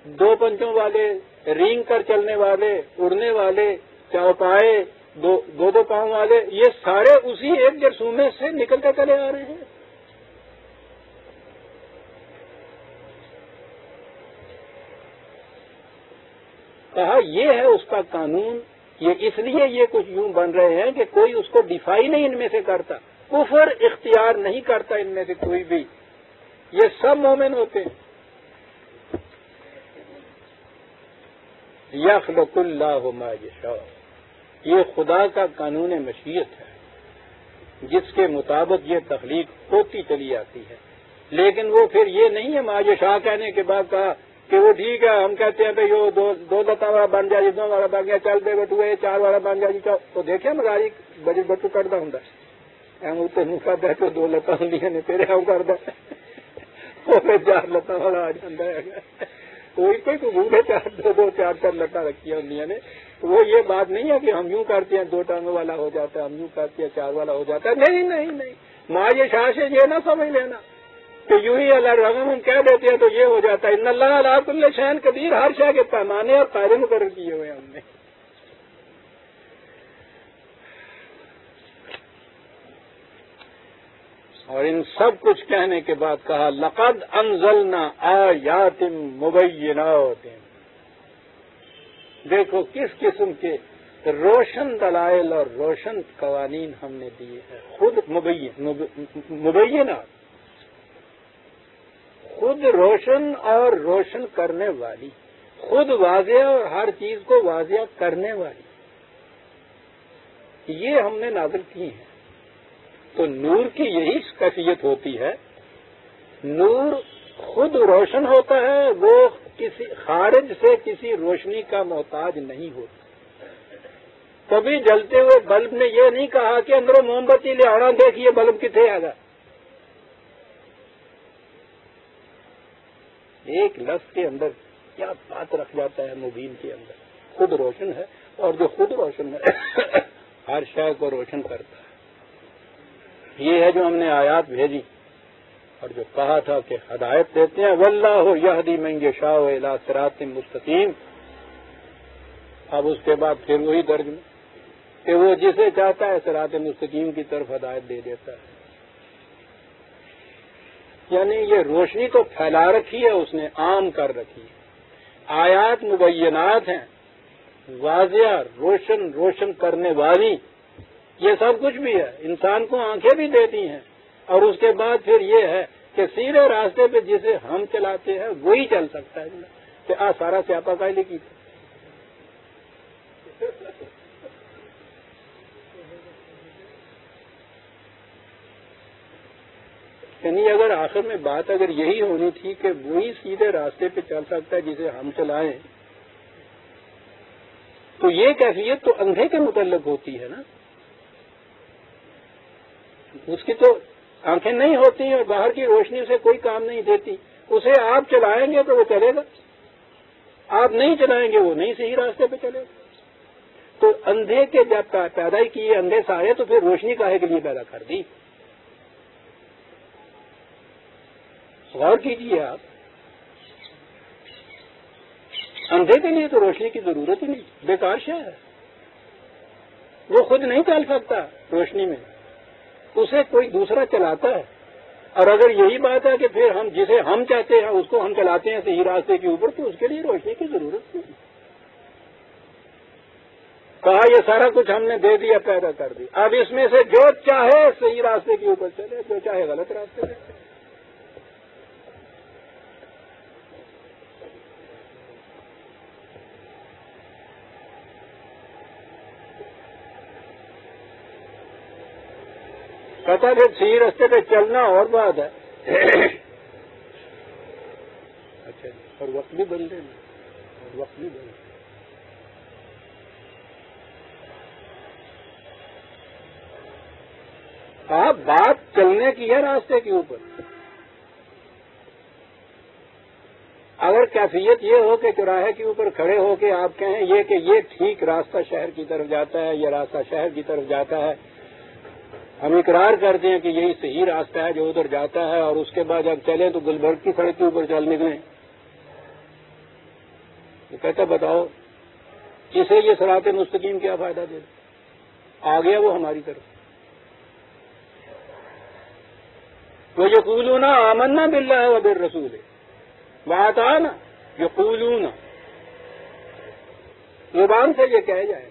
دو پنچوں والے، رینگ کر چلنے والے، اڑنے والے، چوپائے، دو پاؤں والے، یہ سارے اسی ایک جرثومے سے نکل کر چلے آ رہے ہیں. کہا یہ ہے اس کا قانون. یہ اس لیے یہ کچھ یوں بن رہے ہیں کہ کوئی اس کو ڈیفائی نہیں ان میں سے کرتا، کفر اختیار نہیں کرتا ان میں سے کوئی بھی. یہ سب مومن ہوتے ہیں. یخلق اللہ ما یشاء، یہ خدا کا قانون مشیت ہے جس کے مطابق یہ تخلیق ہوتی چلی آتی ہے. لیکن وہ پھر یہ نہیں ہے ما یشاء کہنے کے بعد کہا کہ وہ ٹھیک ہے ہم کہتے ہیں بھائی وہ دو لتا والا بن جائے، دو والا بن گیا، چل دے بٹو چار والا بن جائے. تو دیکھیں مزاری بجٹ بٹو کرتا ہوں ہم اتنے منہ کرتا ہے تو دو لتا ہوں نے تیرے ہم کرتا وہ پھر چار لتا والا آ جاتا ہے. کوئی بوڑھے دو چار لتا رکھی ہوں نے. وہ یہ بات نہیں ہے کہ ہم یوں کرتے ہیں دو ٹانگوں والا ہو جاتا ہے، ہم یوں کرتے ہیں چار والا ہو جاتا ہے. نہیں نہیں نہیں، ماں یہ شاہ سے یہ نہ سمجھ لینا کہ یوں ہی اللہ رغم ہم کہہ دیتے ہیں تو یہ ہو جاتا ہے. ان اللہ علی کل شیء قدیر، ہر شے کے پیمانے اور قاعدے مقرر کیے ہوئے ہم نے. اور ان سب کچھ کہنے کے بعد کہا لقد انزلنا آیات مبینات، دیکھو کس قسم کے روشن دلائل اور روشن قوانین ہم نے دیے ہیں. خود مبینات، خود روشن اور روشن کرنے والی، خود واضح اور ہر چیز کو واضح کرنے والی، یہ ہم نے نازل کی ہیں. تو نور کی یہی کیفیت ہوتی ہے. نور خود روشن ہوتا ہے، وہ کسی خارج سے کسی روشنی کا محتاج نہیں ہوتا. کبھی جلتے ہوئے بلب نے یہ نہیں کہا کہ اندروں موم بتی لے آنا دیکھیے بلب کتنے آ گا. ایک لفظ کے اندر کیا بات رکھ جاتا ہے مبین کے اندر. خود روشن ہے، اور جو خود روشن ہے ہر شے کو روشن کرتا ہے. یہ ہے جو ہم نے آیات بھیجی اور جو کہا تھا کہ ہدایت دیتے ہیں. واللہ یہدی من یشاء الی صراط مستقیم. اب اس کے بعد پھر وہی درج میں کہ وہ جسے چاہتا ہے صراط مستقیم کی طرف ہدایت دے دیتا ہے. یعنی یہ روشنی تو پھیلا رکھی ہے اس نے، عام کر رکھی ہے. آیات مبینات ہیں، واضح روشن کرنے والی. یہ سب کچھ بھی ہے، انسان کو آنکھیں بھی دیتی ہیں. اور اس کے بعد پھر یہ ہے کہ سیدھے راستے پہ جسے ہم چلاتے ہیں وہی چل سکتا ہے. کہ سارا سیاپا کائلے کی یعنی اگر آخر میں بات اگر یہی ہونی تھی کہ وہی سیدھے راستے پہ چل سکتا ہے جسے ہم چلائیں، تو یہ کیفیت تو اندھے کے متعلق ہوتی ہے نا. اس کی تو آنکھیں نہیں ہوتی اور باہر کی روشنی اسے کوئی کام نہیں دیتی. اسے آپ چلائیں گے تو وہ چلے گا، آپ نہیں چلائیں گے وہ نہیں صحیح راستے پہ چلے گا. تو اندھے کے جب پیدا ہی کیے اندھے سارے، تو پھر روشنی کاہے کے لیے پیدا کر دی؟ غور کیجیے آپ. اندھے کے لیے تو روشنی کی ضرورت ہی نہیں، بیکار شے ہے. وہ خود نہیں چل سکتا روشنی میں، اسے کوئی دوسرا چلاتا ہے. اور اگر یہی بات ہے کہ پھر ہم جسے ہم چاہتے ہیں اس کو ہم چلاتے ہیں صحیح راستے کے اوپر، تو اس کے لیے روشنی کی ضرورت نہیں. کہا یہ سارا کچھ ہم نے دے دیا، پیدا کر دی. اب اس میں سے جو چاہے صحیح راستے کے اوپر چلے، جو چاہے غلط راستے پہ چلے. کہتا پھر صحیح راستے پہ چلنا اور بات ہے. اچھا، اور وقت بھی بدل دینا، اور وقت بھی بدل. کہا بات چلنے کی ہے راستے کے اوپر. اگر کیفیت یہ ہو کہ چوراہے کے اوپر کھڑے ہو کے آپ کہیں یہ کہ یہ ٹھیک راستہ شہر کی طرف جاتا ہے، یہ راستہ شہر کی طرف جاتا ہے، ہم اقرار کرتے ہیں کہ یہی صحیح راستہ ہے جو ادھر جاتا ہے، اور اس کے بعد جب چلیں تو گلبرگ کی سڑک کے اوپر چل نکلیں، تو کہتا بتاؤ اسے یہ صراط مستقیم کیا فائدہ دے؟ آ گیا وہ ہماری طرف. وَيَقُولُونَ آمَنَّا بِاللَّهِ وَبِالرَّسُولِ وَأَطَعْنَا يَقُولُونَ، زبان سے یہ کہہ جائیں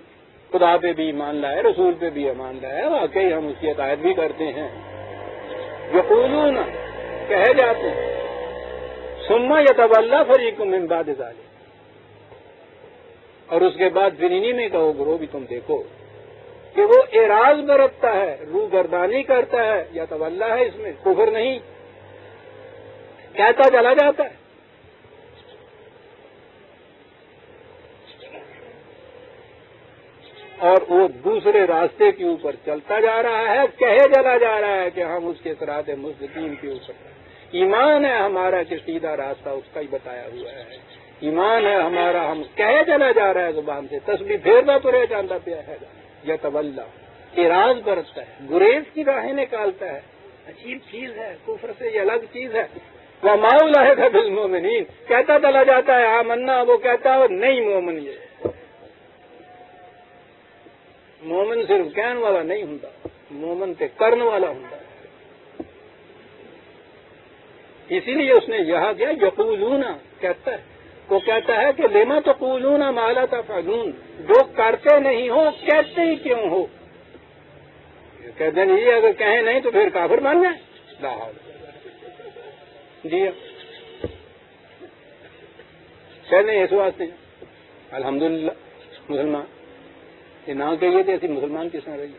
خدا پہ بھی ایمان لائے، رسول پہ بھی ایمان لائے، واقعی ہم اس کی اطاعت بھی کرتے ہیں. یقولون کہہ جاتے ہیں، ثم یتولی فریق من بعد ذلک، اور اس کے بعد پھر انہی میں کہو گرو بھی تم دیکھو کہ وہ اعراض برتتا ہے، روگردانی کرتا ہے، یا تولا ہے، اس میں کفر نہیں، کہتا چلا جاتا ہے. اور وہ دوسرے راستے کے اوپر چلتا جا رہا ہے، کہے چلا جا رہا ہے کہ ہم اس کے صراط مستقیم کے اوپر. ایمان ہے ہمارا کہ سیدھا راستہ اس کا ہی بتایا ہوا ہے، ایمان ہے ہمارا، ہم کہے چلا جا رہا ہے زبان سے، تسبیح پھیرنا پڑے جانتا پیا ہے. یا تولا اعراض برتتا ہے، گریز کی راہیں نکالتا ہے. عجیب چیز ہے، کفر سے یہ الگ چیز ہے. وَمَا أُولَٰئِكَ بِالْمُؤْمِنِينَ، کہتا چلا جاتا ہے آمنا، وہ کہتا ہے نہیں مومن. یہ مومن صرف کہنے والا نہیں ہوتا، مومن تے کرنے والا ہوتا ہے. اسی لیے اس نے یہاں کیا یقولون کہتا ہے، وہ کہتا ہے کہ لما تقولون ما لا تفعلون، جو کرتے نہیں ہو کہتے ہی کیوں ہو. کہتے ہیں یہ اگر کہیں نہیں تو پھر کافر بن جائیں. لا حول جی کہنے اس واسطے الحمدللہ مسلمان یہ نہ کہیے تو ایسی مسلمان کس نے رہی.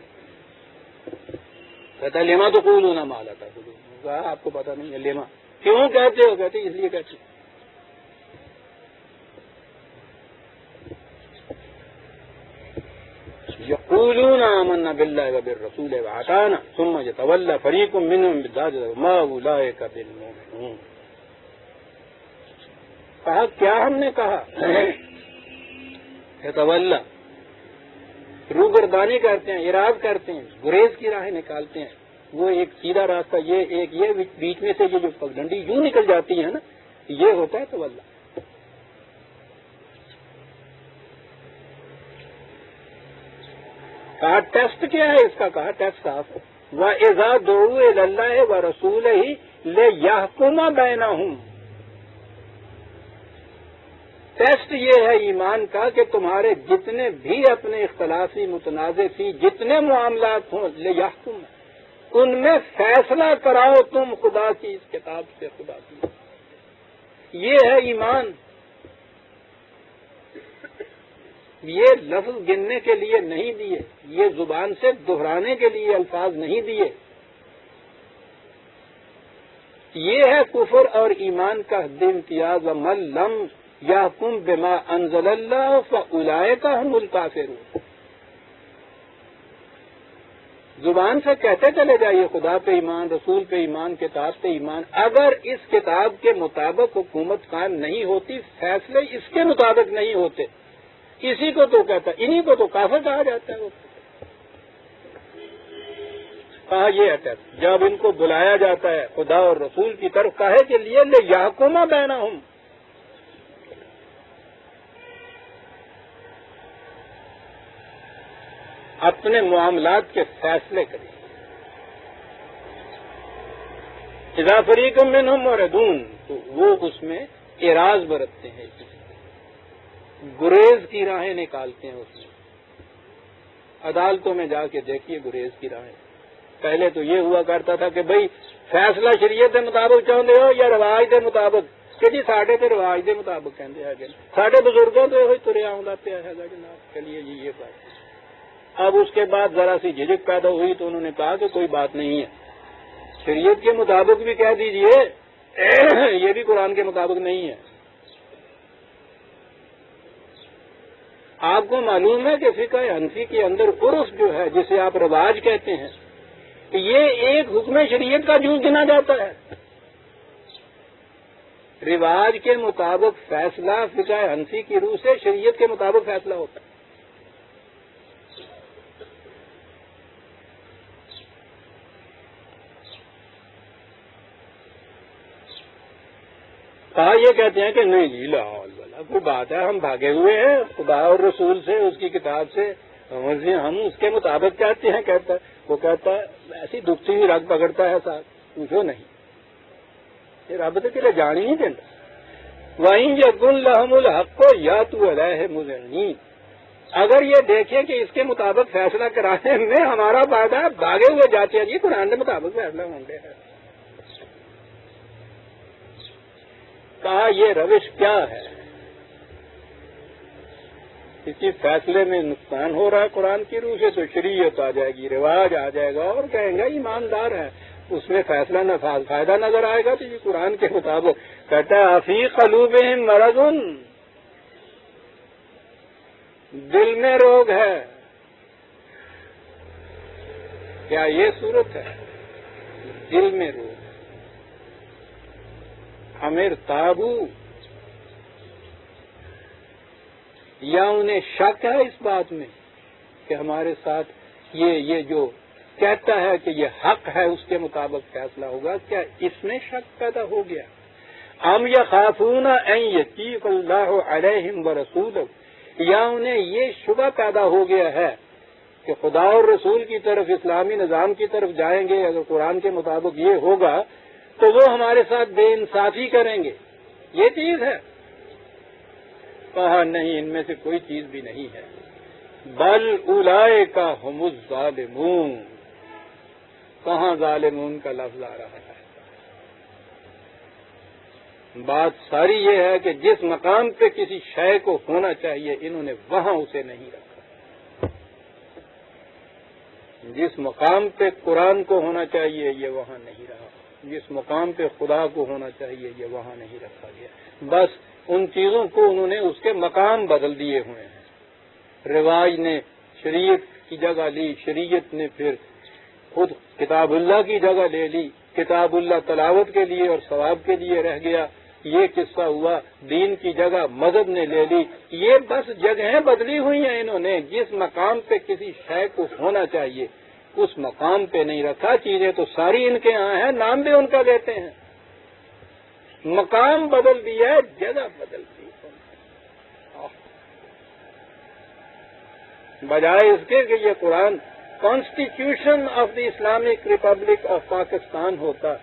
کہتا ہے لیما تو قول ہونا مالا تھا، آپ کو پتا نہیں ہے لیما کیوں کہتے ہو؟ کہتے اس لیے کہتے. یقولون آمنا باللہ وبالرسول وأطعنا ثم يتولى فريق منهم من بعد ذلك ما أولئك بالمؤمنون. کہا کیا ہم نے کہا؟ یتولی روگردانی کرتے ہیں، اعراض کرتے ہیں، گریز کی راہیں نکالتے ہیں. وہ ایک سیدھا راستہ، یہ بیچ میں سے یہ جو پگڈنڈی یوں نکل جاتی ہے نا، یہ ہوتا ہے تولا. کہا ٹیسٹ کیا ہے اس کا؟ کہا ٹیسٹ صاف ہے. وَإِذَا دُعُوا إِلَى اللَّهِ وَرَسُولِهِ لِيَحْكُمَ بَيْنَهُمْ. ٹیسٹ یہ ہے ایمان کا کہ تمہارے جتنے بھی اپنے اختلافی متنازع فی جتنے معاملات ہوں لِيَحْكُمَ، ان میں فیصلہ کراؤ تم خدا کی اس کتاب سے، خدا کی. یہ ہے ایمان. یہ لفظ گننے کے لیے نہیں دیے، یہ زبان سے دہرانے کے لیے الفاظ نہیں دیے. یہ ہے کفر اور ایمان کا حد امتیاز. وَمَن لَّمْ يَحْكُم بِمَا أَنزَلَ اللَّهُ فَأُولَٰئِكَ هُمُ الْكَافِرُونَ. زبان سے کہتے چلے جائیے خدا پہ ایمان، رسول پہ ایمان، کتاب پہ ایمان. اگر اس کتاب کے مطابق حکومت قائم نہیں ہوتی، فیصلے اس کے مطابق نہیں ہوتے، اسی کو تو کہتا، انہی کو تو کافر کہا جاتا ہے. وہ کہا یہ ہے ٹیسٹ. جب ان کو بلایا جاتا ہے خدا اور رسول کی طرف، کہے کے لیے لِیَحْكُمَ بَيْنَهُمْ، اپنے معاملات کے فیصلے کریں. اذا فریق منہم معرضون، تو وہ اس میں اعراض برتتے ہیں، گریز کی راہیں نکالتے ہیں. اس میں عدالتوں میں جا کے دیکھیے گریز کی راہیں. پہلے تو یہ ہوا کرتا تھا کہ بھئی فیصلہ شریعت کے مطابق چاہتے ہو یا رواج کے مطابق؟ کہ جی ساڈے تو رواج کے مطابق کہتے ہیں، ساڈے بزرگوں تو یہ تریا آتا پیا ہے جناب. چلیے جی یہ بات. اب اس کے بعد ذرا سی جھجک پیدا ہوئی تو انہوں نے کہا کہ کوئی بات نہیں ہے، شریعت کے مطابق بھی کہہ دیجئے، یہ بھی قرآن کے مطابق نہیں ہے. آپ کو معلوم ہے کہ فقہ حنفی کے اندر عرف جو ہے، جسے آپ رواج کہتے ہیں، یہ ایک حکم شریعت کا جز گنا جاتا ہے. رواج کے مطابق فیصلہ فقہ حنفی کی روح سے شریعت کے مطابق فیصلہ ہوتا ہے. کہا یہ کہتے ہیں کہ نہیں جی لاہور والا کوئی بات ہے، ہم بھاگے ہوئے ہیں خدا اور رسول سے، اس کی کتاب سے، ہم اس کے مطابق چاہتے ہیں. کہتا ہے وہ کہتا ہے ایسی دکھتی ہوئی رگ پکڑتا ہے ساتھ، پوچھو نہیں، یہ رب تو تیرے جان ہی نہیں دیتا. وہیں یقن لہم الحق کو یا تو علیہ مذنین، اگر یہ دیکھیں کہ اس کے مطابق فیصلہ کرانے میں ہمارا فائدہ ہے، بھاگے ہوئے جاتے ہیں جی قرآن کے مطابق فیصلہ ہوں گے. کہا یہ روش کیا ہے؟ کسی فیصلے میں نقصان ہو رہا ہے قرآن کی روح سے تو شریعت آ جائے گی، رواج آ جائے گا اور کہیں گا ایماندار ہے، اس میں فیصلہ نہ فائدہ نظر آئے گا تو یہ قرآن کے مطابق. کہتا ہے فی قلوبہم مرض، دل میں روگ ہے. کیا یہ صورت ہے؟ دل میں روگ. ہمیں تابو، یا انہیں شک ہے اس بات میں کہ ہمارے ساتھ یہ جو کہتا ہے کہ یہ حق ہے اس کے مطابق فیصلہ ہوگا، کیا اس میں شک پیدا ہو گیا؟ ام یخافون ان یتیق اللہ علیہم ورسولہ، یا انہیں یہ شبہ پیدا ہو گیا ہے کہ خدا اور رسول کی طرف، اسلامی نظام کی طرف جائیں گے اگر قرآن کے مطابق یہ ہوگا تو وہ ہمارے ساتھ بے انصافی کریں گے. یہ چیز ہے. کہا نہیں، ان میں سے کوئی چیز بھی نہیں ہے. بل اولئک هم الظالمون، کہاں ظالمون کا لفظ آ رہا ہے؟ بات ساری یہ ہے کہ جس مقام پہ کسی شے کو ہونا چاہیے انہوں نے وہاں اسے نہیں رکھا. جس مقام پہ قرآن کو ہونا چاہیے یہ وہاں نہیں رہا، جس مقام پہ خدا کو ہونا چاہیے یہ وہاں نہیں رکھا گیا. بس ان چیزوں کو انہوں نے اس کے مقام بدل دیے ہوئے ہیں. رواج نے شریعت کی جگہ لی، شریعت نے پھر خود کتاب اللہ کی جگہ لے لی. کتاب اللہ تلاوت کے لیے اور ثواب کے لیے رہ گیا. یہ قصہ ہوا، دین کی جگہ مذہب نے لے لی. یہ بس جگہیں بدلی ہوئی ہیں انہوں نے. جس مقام پہ کسی شے کو ہونا چاہیے اس مقام پہ نہیں رکھا. چیزیں تو ساری ان کے ہاں ہیں، نام بھی ان کا لیتے ہیں. مقام بدل دیا ہے، جگہ بدل دی. بجائے اس کے کہ یہ قرآن constitution of the Islamic Republic of Pakistan ہوتا،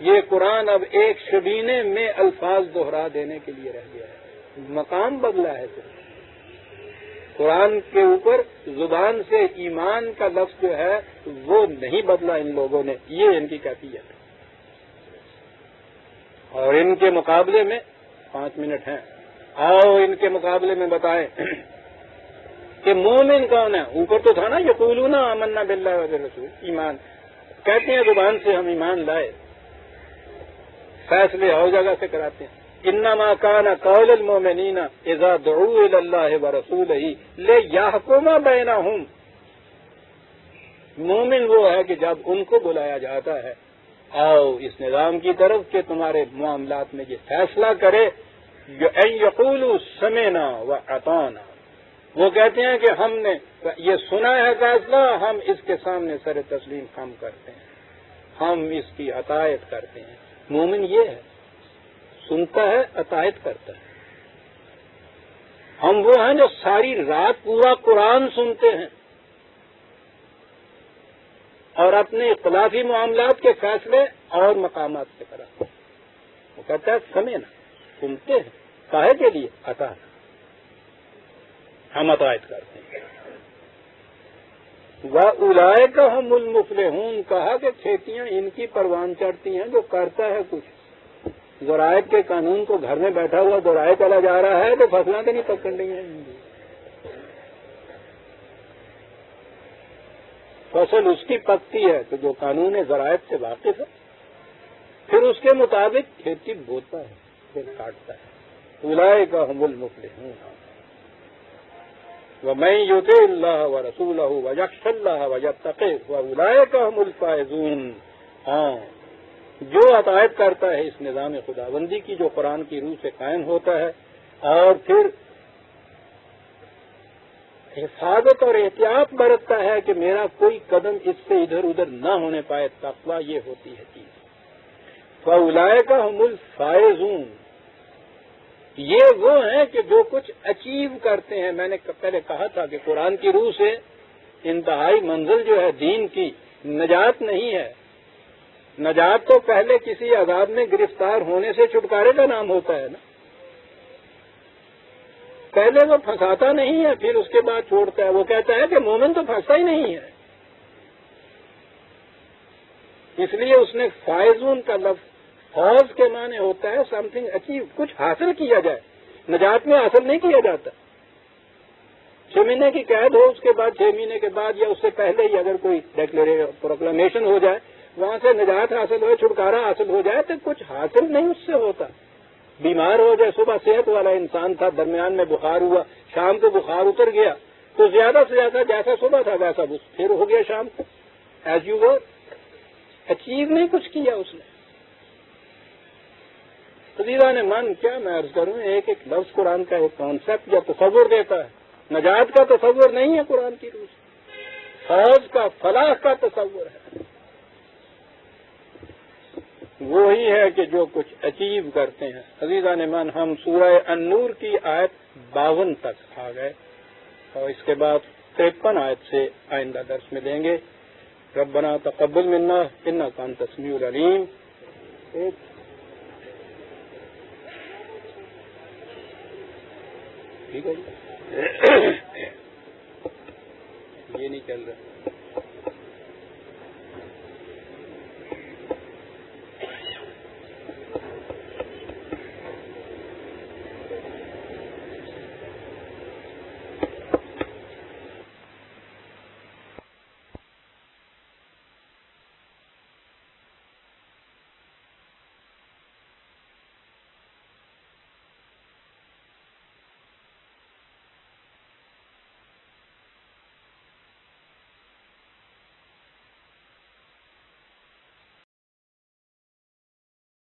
یہ قرآن اب ایک شبینے میں الفاظ دوہرا دینے کے لیے رہ گیا ہے. مقام بدلا ہے. قرآن کے اوپر زبان سے ایمان کا لفظ جو ہے وہ نہیں بدلا ان لوگوں نے. یہ ان کی کیفیت ہے. اور ان کے مقابلے میں 5 منٹ ہیں، آؤ ان کے مقابلے میں بتائیں کہ مومن کون ہے. اوپر تو تھا نا یقولون آمنا باللہ وبالرسول، ایمان کہتے ہیں زبان سے ہم ایمان لائے، فیصلے اور جگہ سے کراتے ہیں. انما کان قول المؤمنین اذا دعوا الی اللہ ورسولہ لیحکم بینہم، مومن وہ ہے کہ جب ان کو بلایا جاتا ہے آؤ اس نظام کی طرف کہ تمہارے معاملات میں یہ فیصلہ کرے، ان یقولوا سمعنا واطعنا، وہ کہتے ہیں کہ ہم نے یہ سنا ہے فیصلہ، ہم اس کے سامنے سر تسلیم خم کرتے ہیں، ہم اس کی اطاعت کرتے ہیں. مومن یہ ہے، سنتا ہے اطاعت کرتا ہے. ہم وہ ہیں جو ساری رات پورا قرآن سنتے ہیں اور اپنے اختلافی معاملات کے فیصلے اور مقامات سے کراتے ہیں. وہ کہتا ہے سمعنا، سنتے ہیں، کاہے کے لیے؟ اطاعت، ہم اطاعت کرتے ہیں. وَأُولَئِكَ هُمُ الْمُفْلِحُونَ، کہا کہ کھیتیاں ان کی پروان چڑھتی ہیں جو کرتا ہے کچھ. ذرائع کے قانون کو گھر میں بیٹھا ہوا ذرائع چلا جا رہا ہے تو فصلیں تو نہیں پکڑ رہی ہیں. فصل اس کی پکتی ہے تو جو قانون ذرائع سے واقف ہے پھر اس کے مطابق کھیتی بوتا ہے پھر کاٹتا ہے. اولئک هم المفلحون. وَمَن يُطِعِ اللَّهَ وَرَسُولَهُ وَيَخْشَ اللَّهَ وَيَتَّقِهِ فَأُولَٰئِكَ هُمُ الْفَائِزُونَ. ہاں، جو اطاعت کرتا ہے اس نظام خداوندی کی جو قرآن کی روح سے قائم ہوتا ہے اور پھر حفاظت اور احتیاط برتتا ہے کہ میرا کوئی قدم اس سے ادھر ادھر نہ ہونے پائے، تقویٰ یہ ہوتی ہے چیز. فَأُولَٰئِكَ هُمُ الْفَائِزُونَ. یہ وہ ہیں کہ جو کچھ اچیو کرتے ہیں. میں نے پہلے کہا تھا کہ قرآن کی روح سے انتہائی منزل جو ہے دین کی نجات نہیں ہے. نجات تو پہلے کسی عذاب میں گرفتار ہونے سے چھٹکارے کا نام ہوتا ہے نا. پہلے وہ پھنساتا نہیں ہے پھر اس کے بعد چھوڑتا ہے. وہ کہتا ہے کہ مومن تو پھنستا ہی نہیں ہے. اس لیے اس نے فائزون کا لفظ، فوز کے معنی ہوتا ہے سم تھنگ اچیو، کچھ حاصل کیا جائے. نجات میں حاصل نہیں کیا جاتا. 6 مہینے کی قید ہو، اس کے بعد 6 مہینے کے بعد یا اس سے پہلے ہی اگر کوئی پروکلمیشن ہو جائے، وہاں سے نجات حاصل ہو، چھٹکارا حاصل ہو جائے، تو کچھ حاصل نہیں اس سے ہوتا. بیمار ہو جائے، صبح صحت والا انسان تھا، درمیان میں بخار ہوا، شام کو بخار اتر گیا، تو زیادہ سے زیادہ جیسا صبح تھا ویسا پھر ہو گیا شام کو. ایز یو ور، اچیو نہیں کچھ کیا اس نے. عزیزان من، کیا میں عرض کروں، ایک ایک لفظ قرآن کا ایک کانسیپٹ یا تصور دیتا ہے. نجات کا تصور نہیں ہے قرآن کی روح سے، فوز کا، فلاح کا تصور ہے. وہی ہے کہ جو کچھ اچیو کرتے ہیں. عزیزان من، ہم سورہ النور کی آیت 52 تک آ گئے اور اس کے بعد 53 آیت سے آئندہ درس میں دیں گے. ربنا تقبل منا انک انت السمیع العلیم. ٹھیک ہے جی. یہ نہیں چل رہا.